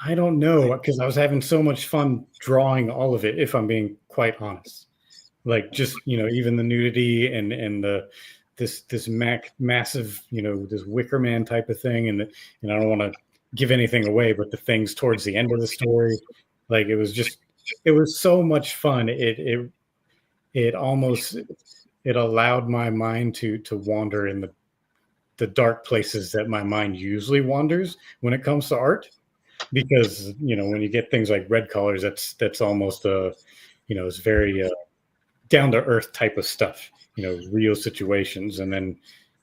I don't know, because I was having so much fun drawing all of it, if I'm being quite honest. Like, just, even the nudity and this massive, this Wicker Man type of thing, and I don't want to give anything away, but the things towards the end of the story, like, it was so much fun. It allowed my mind to wander in the dark places that my mind usually wanders when it comes to art. because when you get things like red colors, that's almost it's very down to earth type of stuff, real situations, and then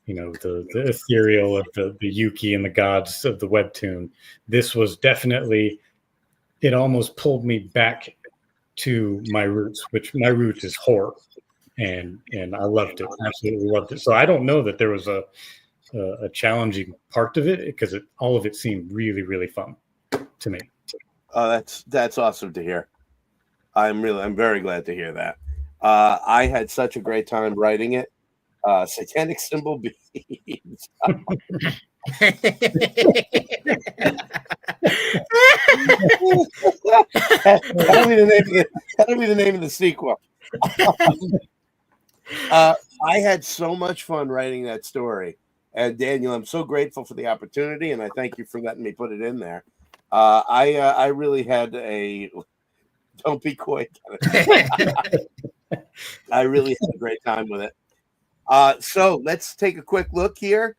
the ethereal of the Yuki and the gods of the webtoon. This was definitely, it almost pulled me back to my roots, which my root is horror, and I loved it, absolutely loved it. So I don't know that there was a challenging part of it, because all of it seemed really, really fun to me.
That's awesome to hear. I'm very glad to hear that. I had such a great time writing it. Satanic symbol beads. That'll be the name of the sequel. I had so much fun writing that story. And Daniel, I'm so grateful for the opportunity, and I thank you for letting me put it in there. I really had a don't be coy. I really had a great time with it. So let's take a quick look here.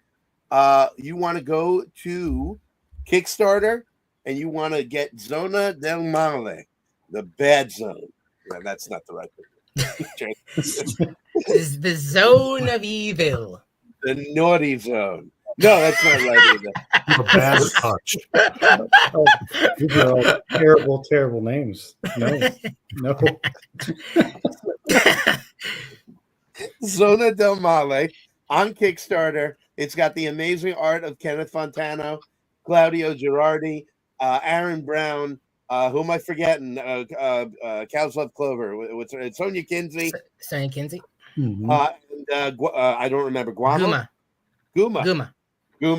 You want to go to Kickstarter, and you want to get Zona del Mal, the bad zone. Yeah, that's not the right thing.
Is the zone of evil.
The naughty zone. No, that's not right either.
A bad touch.
Oh, these are all terrible, terrible names. No.
Zona del Mal on Kickstarter. It's got the amazing art of Kenneth Fontano, Claudio Girardi, Aaron Brown. Who am I forgetting? Cows Love Clover. It's Sonia Kinsey.
Sonia Kinsey.
Mm-hmm.
I don't remember. Guma.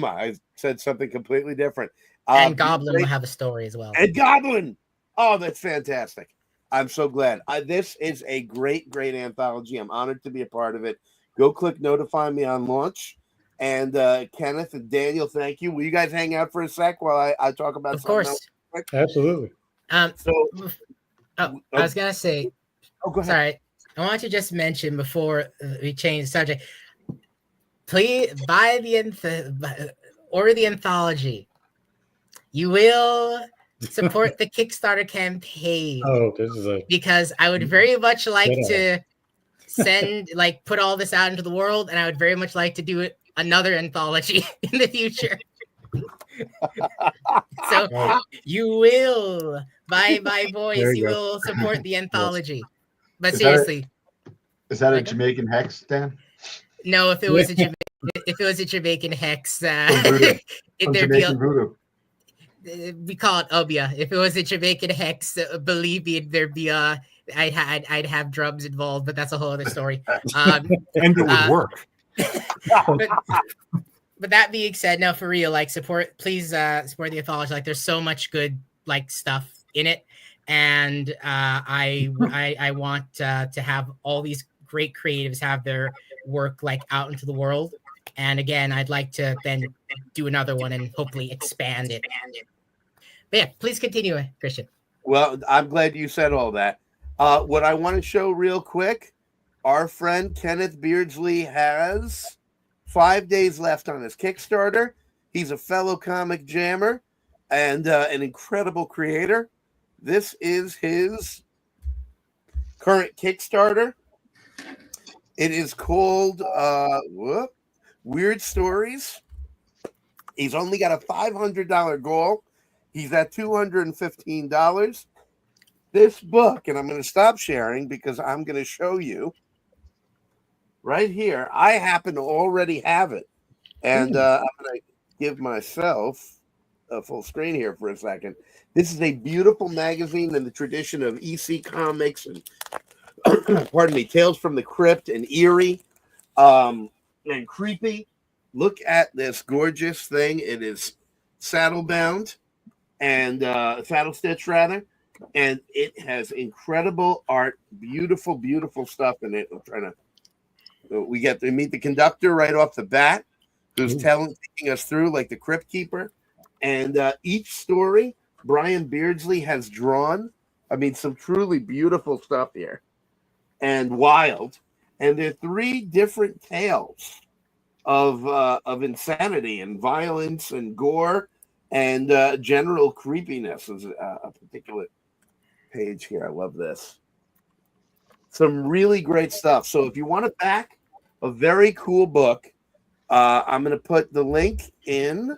I said something completely different.
And Goblin will have a story as well.
And Goblin. Oh, that's fantastic. I'm so glad. This is a great, great anthology. I'm honored to be a part of it. Go click notify me on launch. And Kenneth and Daniel, thank you. Will you guys hang out for a sec while I talk about something else?
Absolutely.
I was going to say,
go ahead.
Sorry. I want to just mention before we change the subject, please buy order the anthology. You will support the Kickstarter campaign.
Oh, this is
because I would very much like to put all this out into the world, and I would very much like to do another anthology in the future. So you will, by boys, you will support the anthology. Yes. But seriously,
is that a Jamaican hex, Dan?
No, if it was a Jamaican hex,
Jamaican voodoo.
We call it obia. If it was a Jamaican hex, believe me, there'd be I'd have drums involved, but that's a whole other story.
And it would work.
But that being said, no, for real, please support the anthology. There's so much good stuff in it, and I want to have all these great creatives have their work out into the world. And again, I'd like to then do another one and hopefully expand it. But yeah, please continue, Christian.
Well, I'm glad you said all that. What I want to show real quick, our friend Kenneth Beardsley has 5 days left on his Kickstarter. He's a fellow comic jammer and an incredible creator. This is his current Kickstarter. It is called Weird Stories. He's only got a $500 goal. He's at $215. This book, and I'm going to stop sharing because I'm going to show you right here. I happen to already have it. And I'm going to give myself a full screen here for a second. This is a beautiful magazine in the tradition of EC Comics and pardon me, Tales from the Crypt and eerie and creepy. Look at this gorgeous thing. It is saddle bound and saddle stitch rather, and it has incredible art, beautiful, beautiful stuff in it. I'm trying to. We meet the conductor right off the bat, who's taking us through like the Crypt Keeper, and each story Brian Beardsley has drawn. I mean, some truly beautiful stuff here. And wild, and there are 3 different tales of insanity and violence and gore and general creepiness is a particular page here. I love this. Some really great stuff. So if you want to back a very cool book, I'm going to put the link in.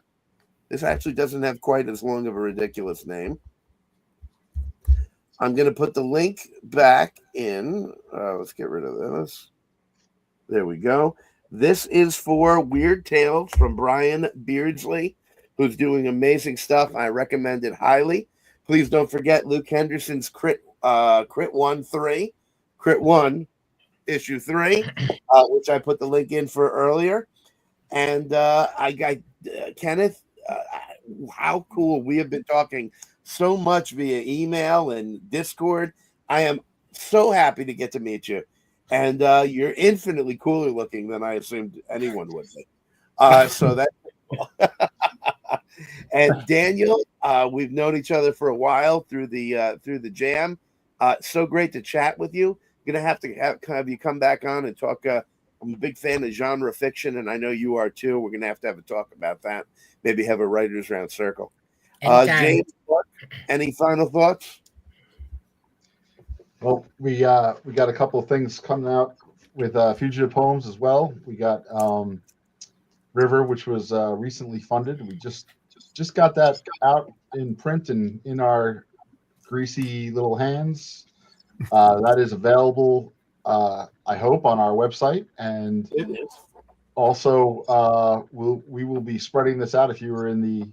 This actually doesn't have quite as long of a ridiculous name. I'm going to put the link back in. Let's get rid of this. There we go. This is for Weird Tales from Brian Beardsley, who's doing amazing stuff. I recommend it highly. Please don't forget Luke Henderson's Crit 1 issue 3, which I put the link in for earlier. And I got Kenneth. How cool. We have been talking so much via email and Discord. I am so happy to get to meet you. And you're infinitely cooler looking than I assumed anyone would be. So that's cool. And Daniel, we've known each other for a while through the jam. So great to chat with you. Gonna have to have you come back on and talk. I'm a big fan of genre fiction, and I know you are too. We're gonna have to talk about that. Maybe have a writers' round circle. James, any final thoughts?
Well, we got a couple of things coming out with Fugitive Poems as well. We got River, which was recently funded. We just got that out in print and in our greasy little hands. That is available, I hope, on our website, and
It is.
also we will be spreading this out. If you were in the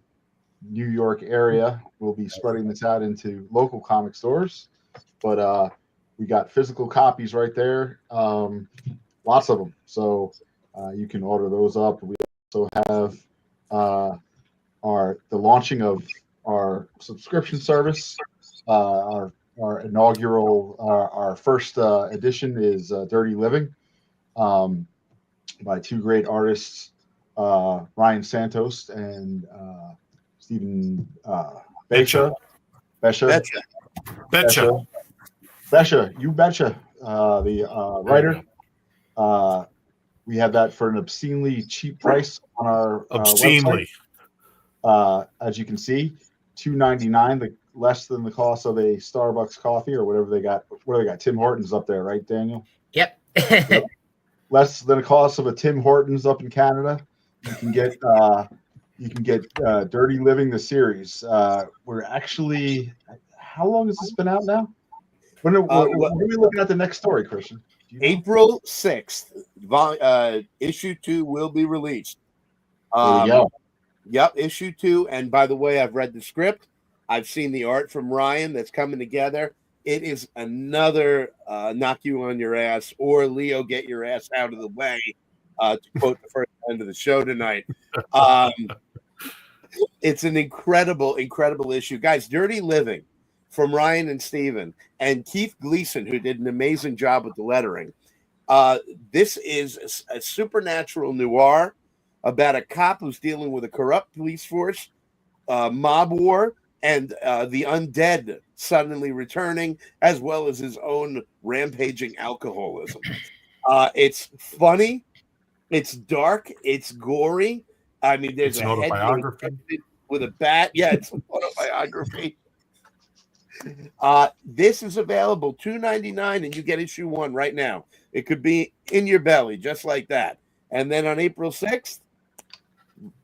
New York area, we'll be spreading this out into local comic stores. But we got physical copies right there, lots of them. So you can order those up. We also have the launching of our subscription service. Our inaugural, our first edition is Dirty Living, by two great artists, Ryan Santos and Stephen Besha. You betcha. The writer. We have that for an obscenely cheap price on our
Obscenely.
website. As you can see, $2.99, the less than the cost of a Starbucks coffee or whatever they got. What do they got? Tim Hortons up there, right, Daniel?
Yep.
Yep. Less than the cost of a Tim Hortons up in Canada. You can get Dirty Living the series. We're actually, how long has this been out now? When are we looking at the next story, Christian?
April 6th, issue 2 will be released.
There we go.
Yep, issue 2. And by the way, I've read the script. I've seen the art from Ryan that's coming together. It is another knock you on your ass, or Leo, get your ass out of the way, to quote the first end of the show tonight. It's an incredible, incredible issue. Guys, Dirty Living from Ryan and Steven, and Keith Gleason, who did an amazing job with the lettering. This is a supernatural noir about a cop who's dealing with a corrupt police force, mob war, and the undead suddenly returning, as well as his own rampaging alcoholism. It's funny, it's dark, it's gory. I mean, there's
an autobiography
with a bat. Yeah, it's an autobiography. This is available $2.99, and you get issue 1 right now. It could be in your belly, just like that. And then on April 6th,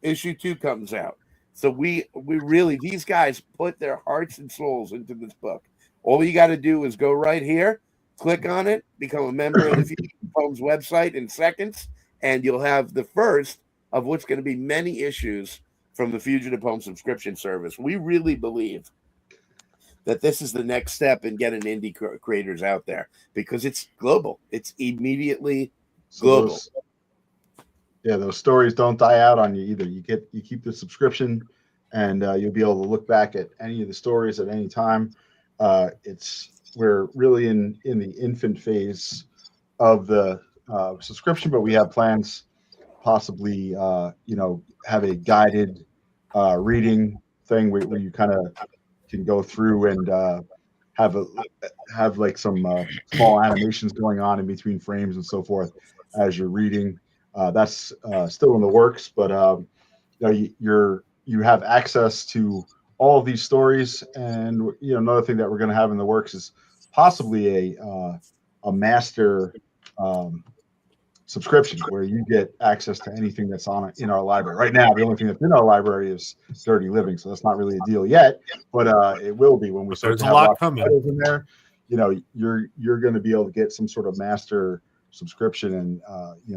issue 2 comes out. So we really, these guys put their hearts and souls into this book. All you got to do is go right here, click on it, become a member of the Fugitive Poems website in seconds, and you'll have the first of what's going to be many issues from the Fugitive Poems subscription service. We really believe that this is the next step in getting indie creators out there, because it's global. It's immediately global.
Those stories don't die out on you either. You keep the subscription, and you'll be able to look back at any of the stories at any time. We're really in the infant phase of the subscription, but we have plans possibly have a guided reading thing where you kind of can go through and have like some small animations going on in between frames and so forth as you're reading. That's still in the works, but you're you have access to all of these stories. And another thing that we're going to have in the works is possibly a master subscription where you get access to anything that's in our library. Right now, the only thing that's in our library is Dirty Living, so that's not really a deal yet, but it will be when we start
There's
to
a
have
lot
lots
coming
of titles in there. You're going to be able to get some sort of master subscription and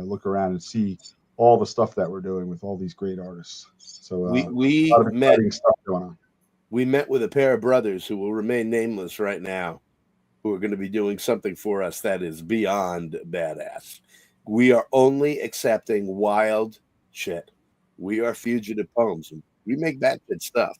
look around and see all the stuff that we're doing with all these great artists. So
we
a lot of
met
exciting stuff going on.
we met with a pair of brothers who will remain nameless right now, who are going to be doing something for us that is beyond badass. We are only accepting wild shit. We are Fugitive Poems. We make that good stuff.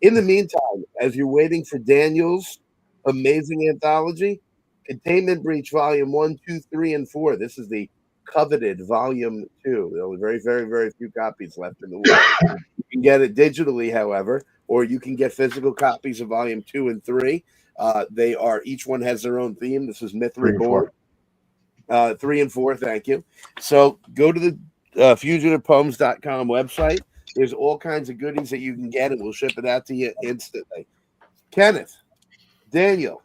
In the meantime, as you're waiting for Daniel's amazing anthology, Containment Breach Volume 1, 2, 3, and 4. This is the coveted Volume 2. There are only very, very, very few copies left in the world. You can get it digitally, however, or you can get physical copies of Volume 2 and 3. They are, each one has their own theme. This is Myth
3 and 4.
Reborn. 3 and 4, thank you. So go to the fugitivepoems.com website. There's all kinds of goodies that you can get, and we'll ship it out to you instantly. Kenneth, Daniel.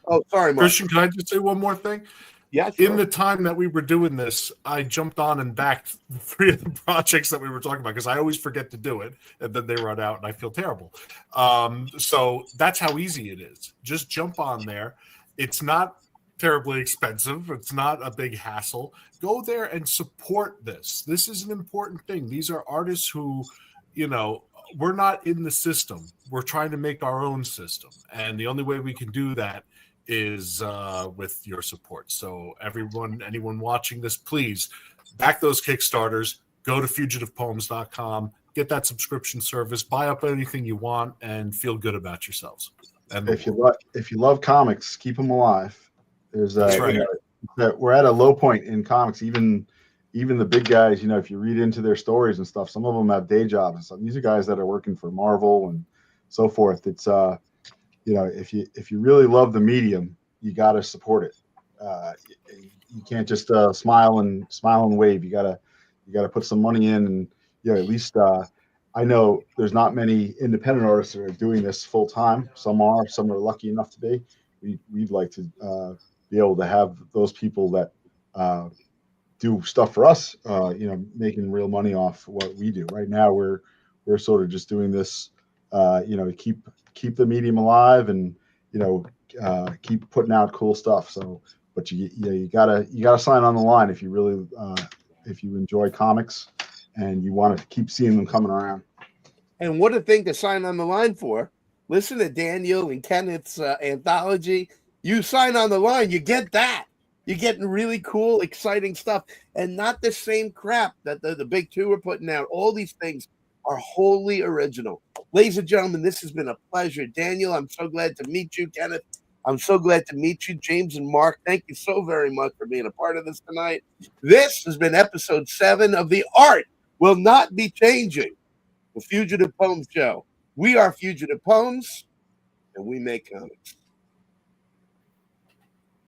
Oh, sorry, Mark.
Christian, can I just say one more thing?
Yeah, sure.
In the time that we were doing this, I jumped on and backed 3 of the projects that we were talking about because I always forget to do it, and then they run out, and I feel terrible. So that's how easy it is. Just jump on there. It's not terribly expensive. It's not a big hassle. Go there and support this. This is an important thing. These are artists who, we're not in the system. We're trying to make our own system. And the only way we can do that is with your support. So anyone watching this, please back those Kickstarters. Go to fugitivepoems.com, get that subscription service, buy up anything you want, and feel good about yourselves. And
if you love comics, keep them alive. There's
That's right.
We're at a low point in comics. Even the big guys, if you read into their stories and stuff, some of them have day jobs and stuff. These are guys that are working for Marvel and so forth. It's if you really love the medium, you got to support it. You can't just smile and wave. You gotta put some money in, and at least I know there's not many independent artists that are doing this full time. Some are lucky enough to be. We'd like to be able to have those people that do stuff for us, making real money off what we do. Right now, we're sort of just doing this, to keep the medium alive and keep putting out cool stuff. So, but you gotta sign on the line if you really if you enjoy comics and you want to keep seeing them coming around.
And what a thing to sign on the line for. Listen to Daniel and Kenneth's anthology. You sign on the line, you get that. You're getting really cool, exciting stuff, and not the same crap that the big two are putting out. All these things are wholly original. Ladies and gentlemen, this has been a pleasure. Daniel, I'm so glad to meet you. Kenneth, I'm so glad to meet you. James and Mark, thank you so very much for being a part of this tonight. This has been episode 7 of The Art Will Not Be Changing, the Fugitive Poems Show. We are Fugitive Poems, and we make comics.